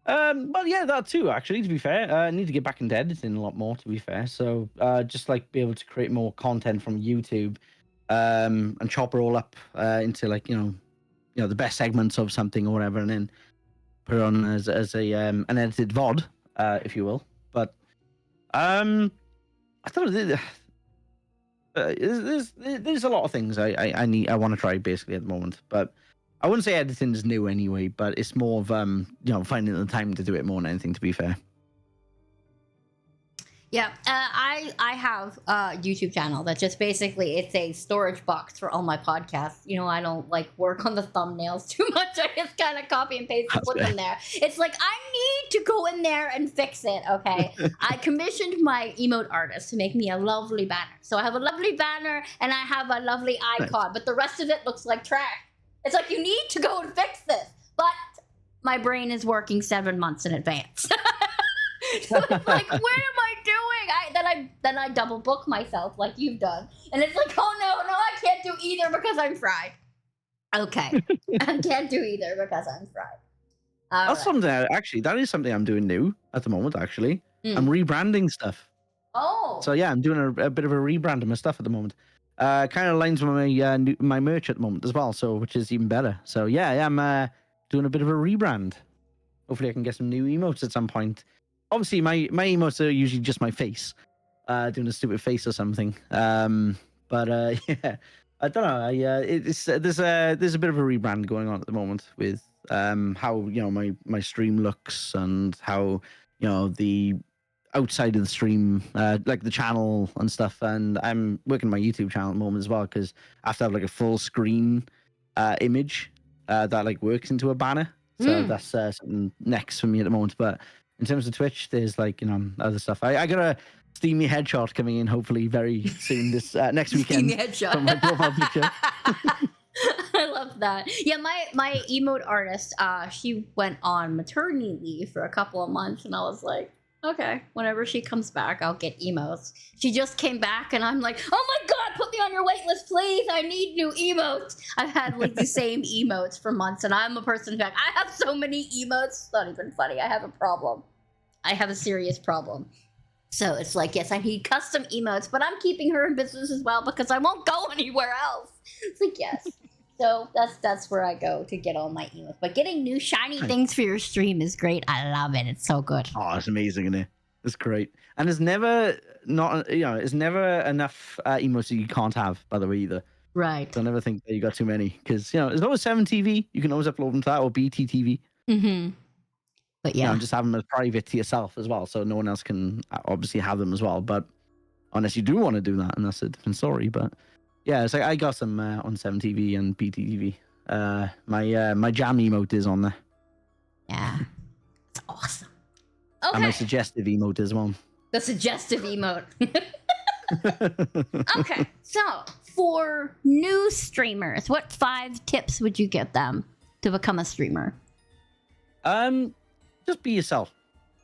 Well, yeah, that too. Actually, to be fair, I need to get back into editing a lot more. To be fair, so just like be able to create more content from YouTube, and chop it all up into like the best segments of something or whatever, and then put it on as a an edited VOD, if you will. But I don't know. There's a lot of things I want to try basically at the moment, but I wouldn't say editing is new anyway, but it's more of finding the time to do it more than anything, to be fair. Yeah, I have a YouTube channel that just basically it's a storage box for all my podcasts. I don't like work on the thumbnails too much. I just kind of copy and paste and put them there. It's like I need to go in there and fix it. Okay, I commissioned my emote artist to make me a lovely banner. So I have a lovely banner and I have a lovely icon, but the rest of it looks like trash. It's like you need to go and fix this, but my brain is working 7 months in advance. So it's like, what am I doing? Then I double book myself like you've done, and it's like, oh no, I can't do either because I'm fried. Okay, I can't do either because I'm fried. That's something that is something I'm doing new at the moment. Actually, I'm rebranding stuff. Oh. So yeah, I'm doing a bit of a rebrand of my stuff at the moment. Kind of aligns with my merch at the moment as well, so which is even better. So yeah, I'm doing a bit of a rebrand. Hopefully, I can get some new emotes at some point. Obviously, my emotes are usually just my face, doing a stupid face or something. But yeah, I don't know. There's a bit of a rebrand going on at the moment with how my stream looks and how the outside of the stream, like the channel and stuff. And I'm working on my YouTube channel at the moment as well because I have to have like a full screen image that like works into a banner. So that's something next for me at the moment. But in terms of Twitch, there's like other stuff. I got a steamy headshot coming in hopefully very soon this next weekend. Steamy headshot. From my profile picture. I love that. Yeah, my emote artist, she went on maternity leave for a couple of months, and I was like, okay, whenever she comes back, I'll get emotes. She just came back, and I'm like, oh my god, put me on your wait list, please. I need new emotes. I've had like the same emotes for months, and I'm a person who I have so many emotes. It's not even funny. I have a problem. I have a serious problem. So it's like, yes, I need custom emotes, but I'm keeping her in business as well because I won't go anywhere else. It's like, yes. So that's where I go to get all my emotes. But getting new shiny things for your stream is great. I love it. It's so good. Oh, it's amazing, isn't it? It's great. And there's never it's never enough emotes that you can't have, by the way, either. Right. So I never think that you got too many because there's always 7TV. You can always upload them to that or BTTV. Mm-hmm. But yeah, just have them as private to yourself as well, so no one else can obviously have them as well. But unless you do want to do that, and that's a different story. But yeah, it's like I got some on 7TV and BTTV. My jam emote is on there. Yeah, it's awesome. Okay. And my suggestive emote as well. The suggestive emote. Okay, so for new streamers, what 5 tips would you give them to become a streamer? Just be yourself.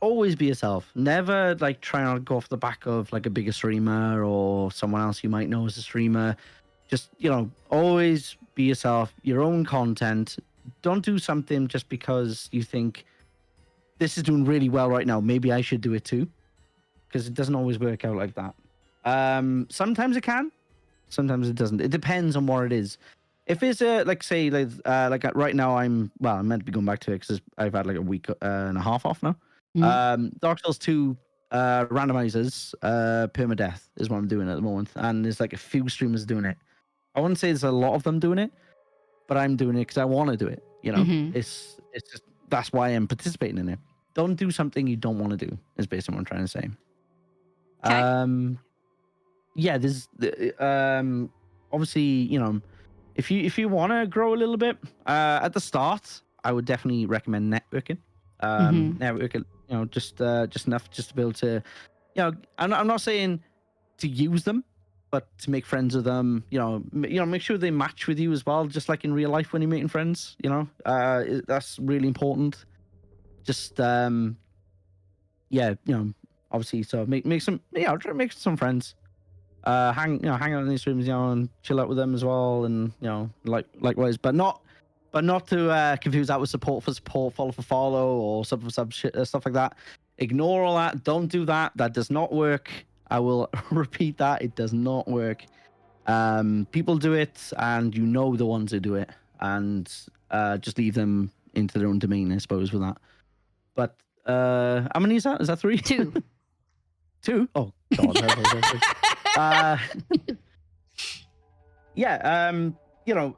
Always be yourself. Never like try and go off the back of like a bigger streamer or someone else you might know as a streamer. Just always be yourself. Your own content. don't do something just because you think this is doing really well right now. Maybe I should do it too, because it doesn't always work out like that. Sometimes it can, sometimes it doesn't. It depends on what it is. If it's right now, I'm meant to be going back to it because I've had like a week and a half off now. Dark Souls 2 randomizers, permadeath is what I'm doing at the moment, and there's like a few streamers doing it. I wouldn't say there's a lot of them doing it, but I'm doing it because I want to do it. You know, it's just that's why I'm participating in it. Don't do something you don't want to do. Is basically what I'm trying to say. Okay. Yeah, there's obviously, you know, if you want to grow a little bit at the start, I would definitely recommend networking. Networking, you know, just enough just to be able to, you know, I'm not saying to use them, but to make friends with them. You know, make sure they match with you as well, just like in real life when you're meeting friends. You know, that's really important. Just yeah, you know, obviously, so make some, try to make some friends. Hang out in these rooms, you know, and chill out with them as well, and you know, likewise, but not to confuse that with support for support, follow for follow, or sub for sub shit, stuff like that. Ignore all that. Don't do that. That does not work. I will repeat that. It does not work. People do it, and you know the ones who do it, and just leave them into their own domain, I suppose, with that. But how many is that? Is that 3? 2. 2? Oh God. Yeah. You know,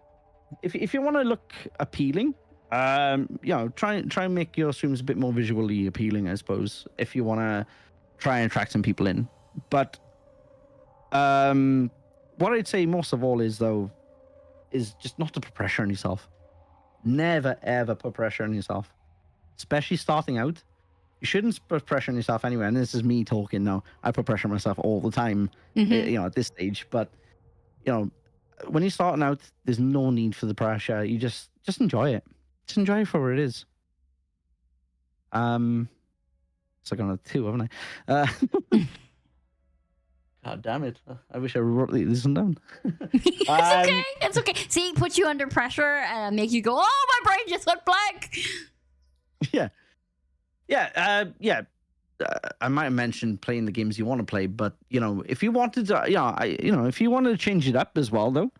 if you want to look appealing, you know, try and make your streams a bit more visually appealing, I suppose, if you want to try and attract some people in. But what I'd say most of all is just not to put pressure on yourself. Never ever put pressure on yourself, especially starting out. You shouldn't put pressure on yourself anyway. And this is me talking now. I put pressure on myself all the time, you know, at this stage. But you know, when you're starting out, there's no need for the pressure. You just enjoy it. Just enjoy it for what it is. So I got another 2, haven't I? God damn it! I wish I wrote this one down. It's okay. It's okay. See, put you under pressure and make you go, "Oh, my brain just went blank." Yeah. I might have mentioned playing the games you want to play, but you know, if you wanted to, if you wanted to change it up as well, though,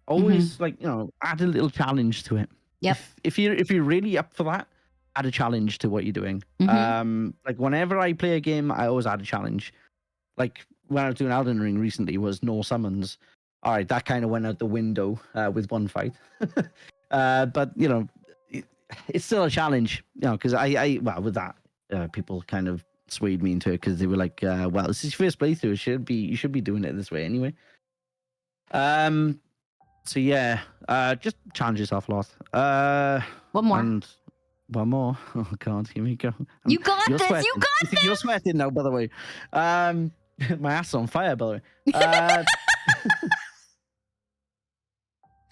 always like, you know, add a little challenge to it. Yep. If you're really up for that, add a challenge to what you're doing. Like whenever I play a game, I always add a challenge. Like when I was doing Elden Ring recently, was no summons. All right, that kind of went out the window with one fight. But you know, it's still a challenge, you know, because with that, people kind of swayed me into it because they were like, well, this is your first playthrough. You should be doing it this way anyway. So yeah, just challenge yourself a lot. One more. And one more. Oh God, here we go. You got this. Sweating. You got this. You're sweating now, by the way. My ass is on fire, by the way.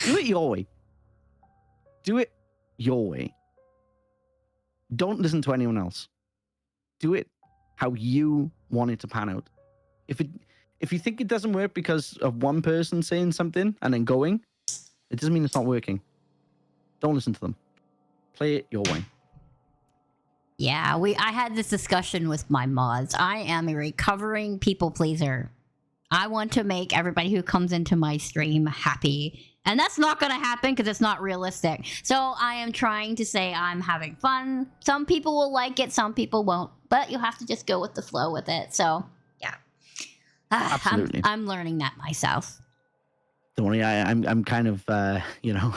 Do it your way. Do it your way. Don't listen to anyone else. Do it how you want it to pan out. If you think it doesn't work because of one person saying something and then going, it doesn't mean it's not working. Don't listen to them. Play it your way. Yeah, I had this discussion with my mods. I am a recovering people pleaser. I want to make everybody who comes into my stream happy. And that's not going to happen because it's not realistic. So I am trying to say I'm having fun. Some people will like it, some people won't. But you have to just go with the flow with it. So, yeah. Absolutely. I'm learning that myself. Don't worry, I'm kind of, you know,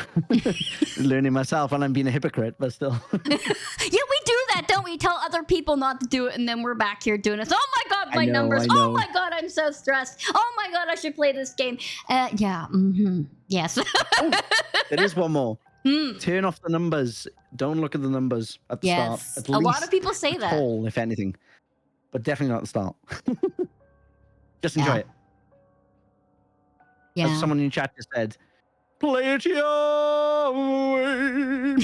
learning myself, and I'm being a hypocrite, but still. Yeah, we do that, don't we? Tell other people not to do it, and then we're back here doing it. Oh my God, my numbers. Oh my God, I'm so stressed. Oh my God, I should play this game. Yeah. Yes. Oh, there is one more. Turn off the numbers. Don't look at the numbers at the start. At a lot of people say that. Call, if anything, but definitely not at the start. Just enjoy it. Yeah. As someone in chat just said, play it your way.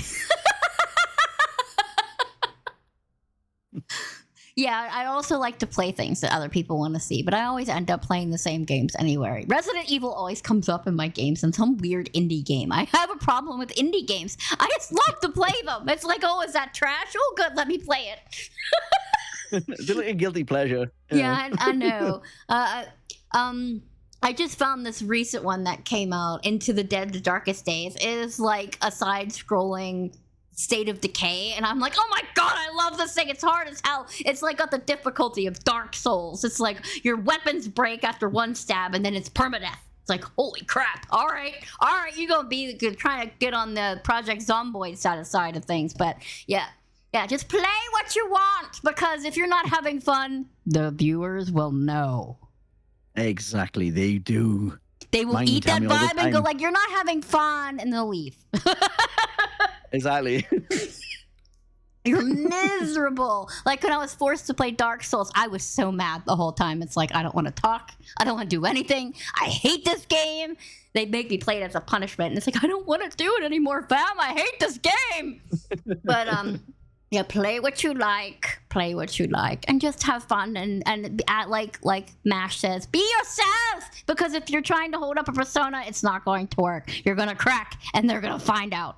Yeah, I also like to play things that other people want to see, but I always end up playing the same games anyway. Resident Evil always comes up in my games in some weird indie game. I have a problem with indie games. I just love to play them. It's like, oh, is that trash? Oh, good, let me play it. It's like a guilty pleasure. Yeah, I know. I just found this recent one that came out, Into the Dead, The Darkest Days. It is like a side-scrolling State of Decay, and I'm like, oh my god, I love this thing. It's hard as hell. It's like got the difficulty of Dark Souls. It's like your weapons break after one stab, and then it's permadeath. It's like, holy crap. All right, you're gonna be trying to get on the Project Zomboid side of things, but yeah, just play what you want, because if you're not having fun, the viewers will know. Exactly, they do. They will Mine eat tell that me all the vibe and go time. like, you're not having fun, and they'll leave. Exactly. You're miserable. Like when I was forced to play Dark Souls, I was so mad the whole time. It's like, I don't want to talk. I don't want to do anything. I hate this game. They make me play it as a punishment. And it's like, I don't want to do it anymore, fam. I hate this game. But, yeah, play what you like. Play what you like. And just have fun. And like Mash says, be yourself. Because if you're trying to hold up a persona, it's not going to work. You're going to crack, and they're going to find out.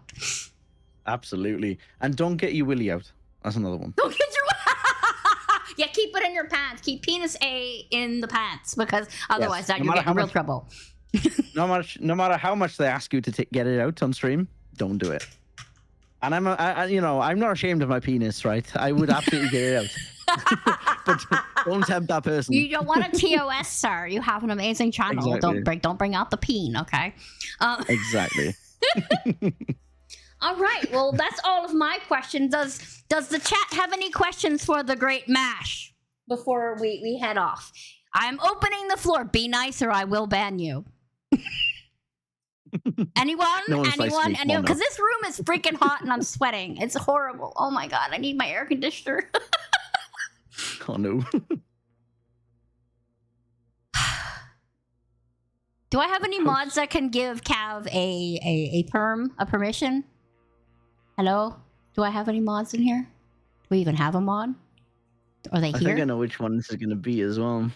Absolutely. And don't get your willy out. That's another one. Don't get your yeah, keep it in your pants. Keep penis A in the pants, because otherwise no you're matter getting how in real much- trouble. No matter how much they ask you to get it out on stream, don't do it. And I'm not ashamed of my penis, right? I would absolutely get it out. But don't tempt that person. You don't want a TOS, sir. You have an amazing channel. Exactly. Don't bring out the peen, okay? Exactly. All right. Well, that's all of my questions. Does the chat have any questions for the Great Mash before we head off? I'm opening the floor. Be nice, or I will ban you. Anyone? No one's like Anyone? sneak Anyone? one, Because this room is freaking hot and I'm sweating. It's horrible. Oh my god! I need my air conditioner. Oh no. Do I have any mods that can give Cav a permission? Hello? Do I have any mods in here? Do we even have a mod? Are they I here? think I know which one this is going to be as well.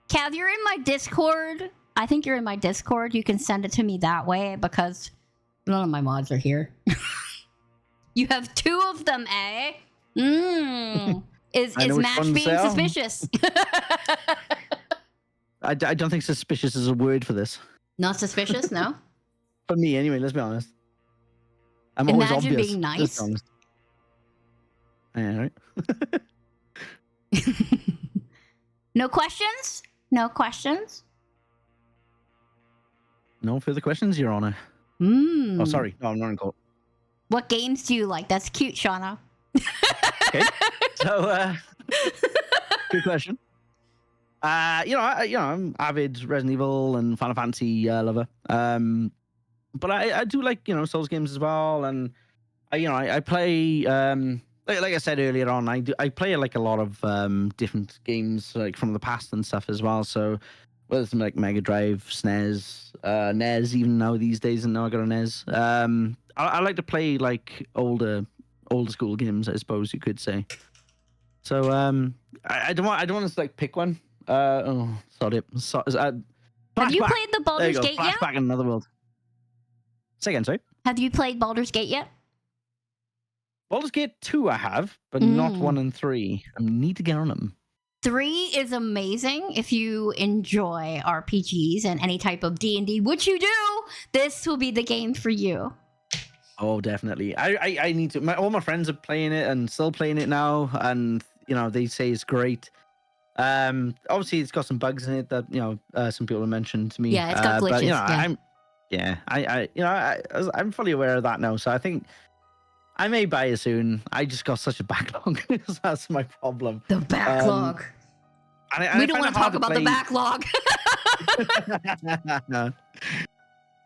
Cav, you're in my Discord. I think you're in my Discord. You can send it to me that way, because none of my mods are here. You have two of them, eh? Is I know which Mash ones being they are. suspicious? I don't think suspicious is a word for this. Not suspicious, no? For me, anyway, let's be honest. I'm always Imagine obvious. being nice. Let's be honest. Yeah, right? No questions? No questions? No further questions, Your Honor. Oh, sorry. No, I'm not in court. What games do you like? That's cute, Shauna. Okay. So, good question. I'm avid Resident Evil and Final Fantasy lover. But I do like, Souls games as well. And I play, like I said earlier on, I play like a lot of different games like from the past and stuff as well. So whether it's like Mega Drive, SNES, NES, even now these days, and now I got a NES. I like to play like older school games, I suppose you could say. So I don't want to like pick one. Sorry. Have you played the Baldur's Gate yet? Flashback in another world. Say again, sorry. Have you played Baldur's Gate yet? Baldur's Gate 2 I have, but not 1 and 3. I need to get on them. 3 is amazing if you enjoy RPGs and any type of D&D, which you do. This will be the game for you. Oh, definitely. I need to. All my friends are playing it and still playing it now, and they say it's great. Obviously it's got some bugs in it that some people have mentioned to me. Yeah, it's got glitches. But, I'm fully aware of that now. So I think I may buy it soon. I just got such a backlog. That's my problem. The backlog. We don't want to talk about the backlog.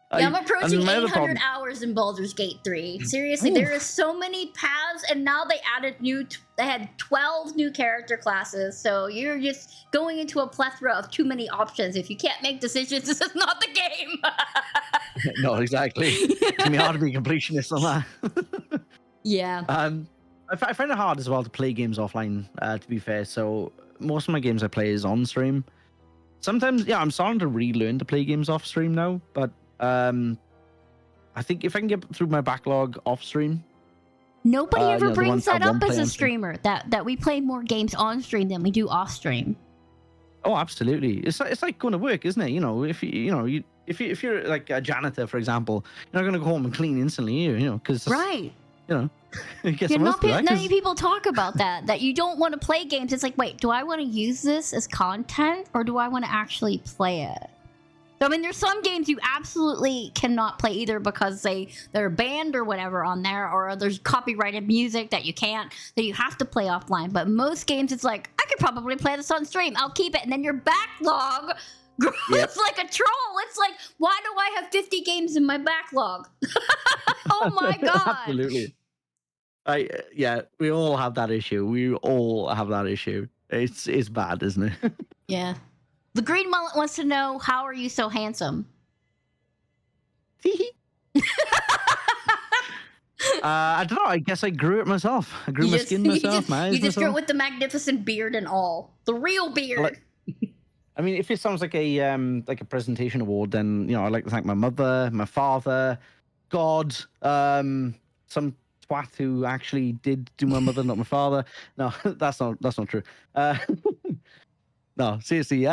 I'm approaching 800 hours in Baldur's Gate 3. Seriously, there is so many paths, and now they added they had 12 new character classes, so you're just going into a plethora of too many options. If you can't make decisions, this is not the game. No, exactly. It's gonna be hard to be completionist on that. Yeah. I find it hard as well to play games offline. To be fair, so most of my games I play is on stream. Sometimes, yeah, I'm starting to relearn to play games off stream now, but I think if I can get through my backlog off stream, Nobody ever the brings ones I that up won't as play a on stream. streamer, that we play more games on stream than we do off stream. Oh, absolutely. It's like going to work, isn't it? You know, if if you're like a janitor, for example, you're not going to go home and clean instantly, you know, because Right. you know, you get Yeah, someone else to do that, 'cause- many people talk about that you don't want to play games. It's like, wait, do I want to use this as content or do I want to actually play it? So, I mean, there's some games you absolutely cannot play either because they're banned or whatever on there, or there's copyrighted music that you have to play offline. But most games, it's like, I could probably play this on stream. I'll keep it. And then your backlog grows Yep. like a troll. It's like, why do I have 50 games in my backlog? Oh my God. Absolutely. Yeah, we all have that issue. We all have that issue. It's bad, isn't it? Yeah. The Green Mullet wants to know, how are you so handsome? I don't know. I guess I grew it myself. I grew my skin myself. My eyes you just grew it myself. with the magnificent beard and all. The real beard. Well, I mean, if it sounds like a presentation award, then I'd like to thank my mother, my father, God, some twat who actually did do my mother, not my father. No, that's not true. No, seriously.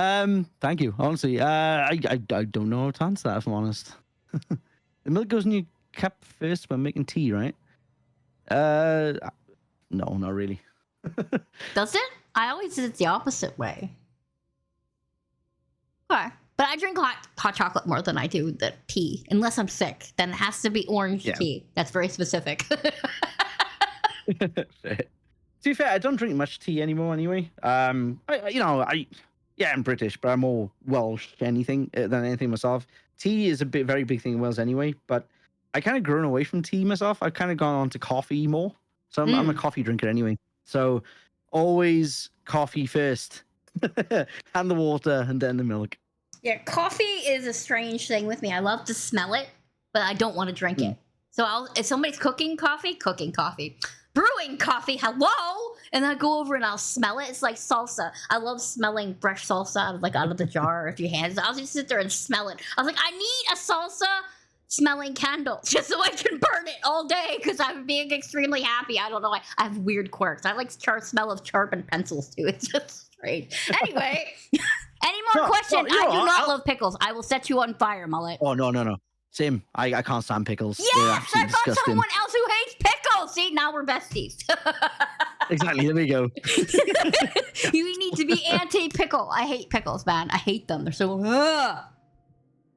Thank you. Honestly, I don't know how to answer that, if I'm honest. The milk goes in your cup first when making tea, right? No, not really. Does it? I always did it the opposite way. Okay. But I drink hot chocolate more than I do the tea. Unless I'm sick. Then it has to be orange tea. That's very specific. To be fair, I don't drink much tea anymore anyway. I'm British, but I'm more Welsh than anything myself. Tea is very big thing in Wales anyway, but I kind of grown away from tea myself. I've kind of gone on to coffee more. So I'm a coffee drinker anyway. So always coffee first. And the water and then the milk. Yeah, coffee is a strange thing with me. I love to smell it, but I don't want to drink it. So if somebody's cooking coffee, brewing coffee, hello, and I go over and I'll smell it. It's like salsa. I love smelling fresh salsa out of the jar. If you hand it, I'll just sit there and smell it. I was like, I need a salsa smelling candle just so I can burn it all day because I'm being extremely happy. I don't know. I have weird quirks. I like smell of sharpened pencils too. It's just strange. Anyway, any more questions? I do not love pickles. I will set you on fire, Mullet. Oh no. Same. I can't stand pickles. They're Yes, absolutely I found disgusting. someone else who hates pickles. See, now we're besties. Exactly. There we go. You need to be anti-pickle. I hate pickles, man. I hate them. They're so.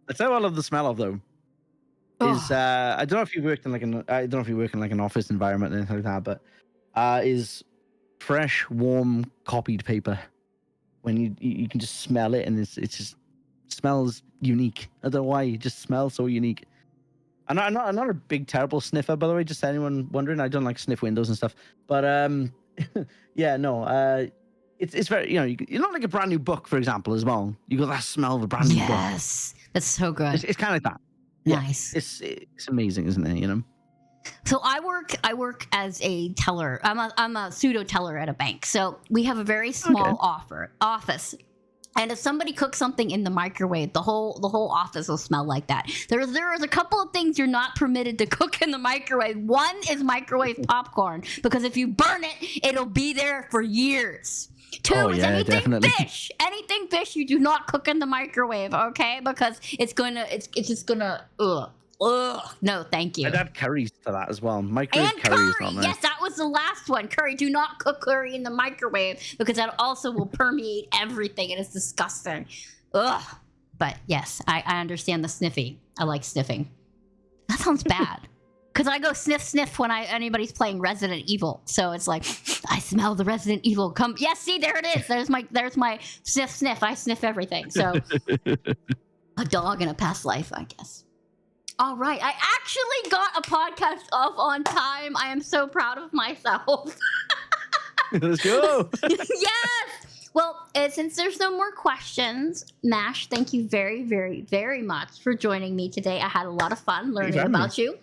That's how I love the smell of them. Is I don't know if you worked in an office environment or anything like that, but is fresh, warm, copied paper. When you can just smell it and it just smells unique. I don't know why, it just smells so unique. I'm not a big terrible sniffer, by the way. Just anyone wondering, I don't like sniff windows and stuff. But yeah, no. It's very you're not like a brand new book, for example, as well. You got that smell of a brand new book. Yes, that's so good. It's kind of like that. Nice. Yeah, it's amazing, isn't it? So I work as a teller. I'm a pseudo teller at a bank. So we have a very small office. And if somebody cooks something in the microwave, the whole office will smell like that. There is a couple of things you're not permitted to cook in the microwave. One is microwave popcorn, because if you burn it, it'll be there for years. Two is anything fish you do not cook in the microwave, okay? Because it's just gonna no, thank you. I'd add curries to that as well. Microwave And curry is curry, not nice. yes, that was the last one. Curry, do not cook curry in the microwave because that also will permeate everything and it's disgusting. Ugh. But yes, I understand the sniffy. I like sniffing. That sounds bad. Because I go sniff when anybody's playing Resident Evil. So it's like, I smell the Resident Evil. Yes, see, there it is. There's my sniff. I sniff everything. So a dog in a past life, I guess. All right. I actually got a podcast off on time. I am so proud of myself. Let's go. Yes. Well, since there's no more questions, Mash, thank you very, very, very much for joining me today. I had a lot of fun learning about you.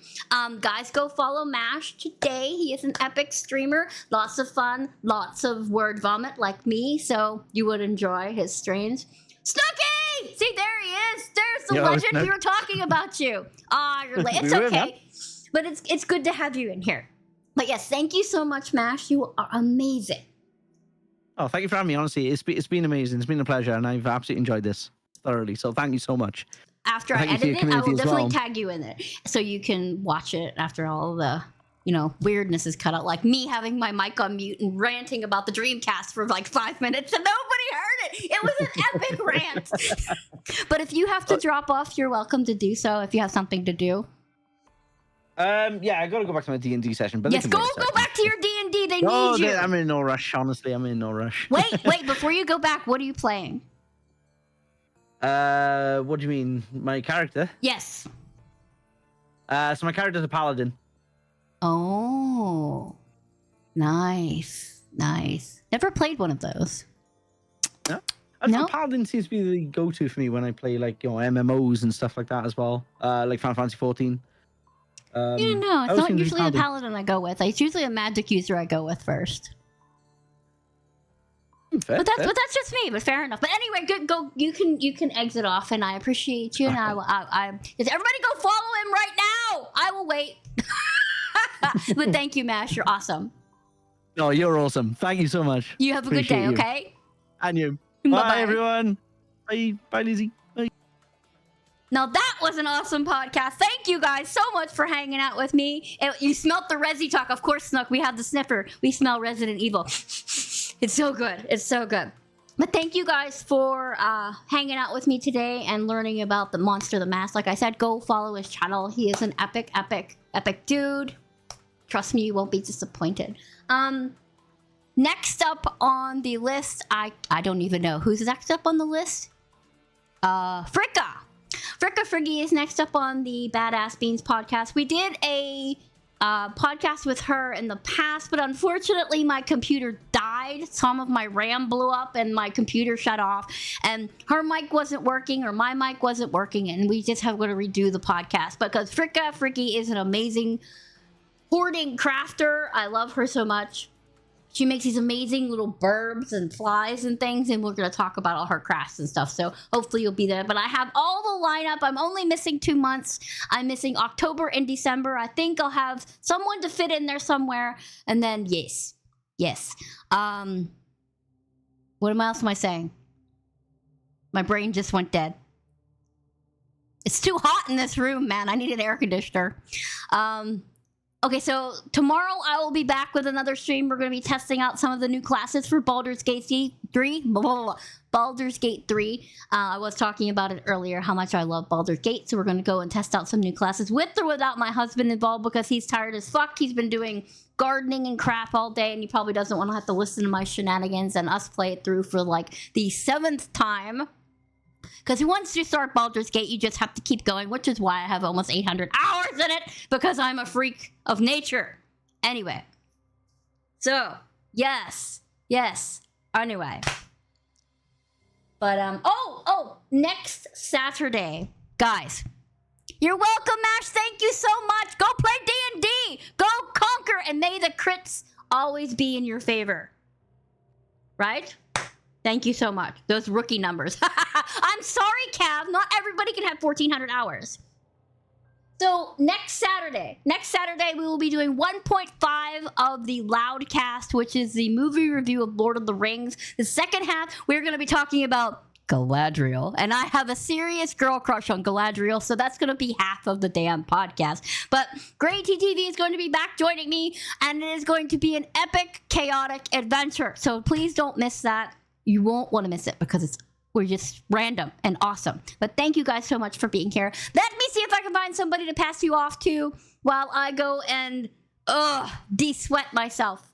Guys, go follow Mash today. He is an epic streamer. Lots of fun, lots of word vomit like me, so you would enjoy his streams. Snooky! See, there he is. There's the legend. We were talking about you. You're late. It's okay. But it's good to have you in here. But yes, thank you so much, Mash. You are amazing. Oh, thank you for having me. Honestly, it's been amazing. It's been a pleasure, and I've absolutely enjoyed this thoroughly. So thank you so much. After I edit it, I will definitely tag you in it, so you can watch it after all the weirdness is cut out, like me having my mic on mute and ranting about the Dreamcast for like 5 minutes and nobody heard it. It was an epic rant. But if you have to drop off, you're welcome to do so if you have something to do. Yeah, I gotta go back to my D&D session. But yes, go back to your D&D. They need you. I'm in no rush. Honestly, I'm in no rush. Wait. Before you go back, what are you playing? What do you mean? My character? Yes. So my character's a paladin. Oh, nice. Never played one of those. No. No? Paladin seems to be the go-to for me when I play MMOs and stuff like that as well. Like Final Fantasy 14. No, it's not usually a paladin I go with. It's usually a magic user I go with first. Fair, but that's just me. But fair enough. But anyway, go. You can exit off, and I appreciate you. And everybody go follow him right now. I will wait. But thank you, Mash. You're awesome. No, you're awesome. Thank you so much. You have a good day. Okay. And you. Bye, everyone. Bye, Lizzie. Bye. Now that was an awesome podcast. Thank you guys so much for hanging out with me. You smelt the Resi talk. Of course, Snook. We have the sniffer. We smell Resident Evil. It's so good. It's so good. But thank you guys for hanging out with me today and learning about the Monster the Mask. Like I said, go follow his channel. He is an epic dude. Trust me, you won't be disappointed. Next up on the list, I don't even know who's next up on the list. Fricka Friggy is next up on the Badass Beans podcast. We did a podcast with her in the past, but unfortunately my computer died. Some of my RAM blew up and my computer shut off, and her mic wasn't working or my mic wasn't working, and we just have to redo the podcast because Friggy is an amazing hoarding crafter. I love her so much. She makes these amazing little burbs and flies and things, and we're going to talk about all her crafts and stuff. So hopefully you'll be there. But I have all the lineup. I'm only missing 2 months. I'm missing October and December. I think I'll have someone to fit in there somewhere. And then, yes. What else am I saying? My brain just went dead. It's too hot in this room, man. I need an air conditioner. Okay, so tomorrow I will be back with another stream. We're going to be testing out some of the new classes for Baldur's Gate 3. Baldur's Gate 3. I was talking about it earlier, how much I love Baldur's Gate. So we're going to go and test out some new classes with or without my husband involved because he's tired as fuck. He's been doing gardening and crap all day, and he probably doesn't want to have to listen to my shenanigans and us play it through for like the 7th time. Because once you start Baldur's Gate, you just have to keep going, which is why I have almost 800 hours in it, because I'm a freak of nature. Anyway. So, yes. Anyway. But, next Saturday. Guys, you're welcome, Mash. Thank you so much. Go play D&D. Go conquer, and may the crits always be in your favor. Right? Thank you so much. Those rookie numbers. I'm sorry, Cav. Not everybody can have 1,400 hours. So next Saturday we will be doing 1.5 of the Loudcast, which is the movie review of Lord of the Rings. The second half, we're going to be talking about Galadriel. And I have a serious girl crush on Galadriel, so that's going to be half of the damn podcast. But Grey TTV is going to be back joining me, and it is going to be an epic, chaotic adventure. So please don't miss that. You won't want to miss it because we're just random and awesome. But thank you guys so much for being here. Let me see if I can find somebody to pass you off to while I go and de-sweat myself.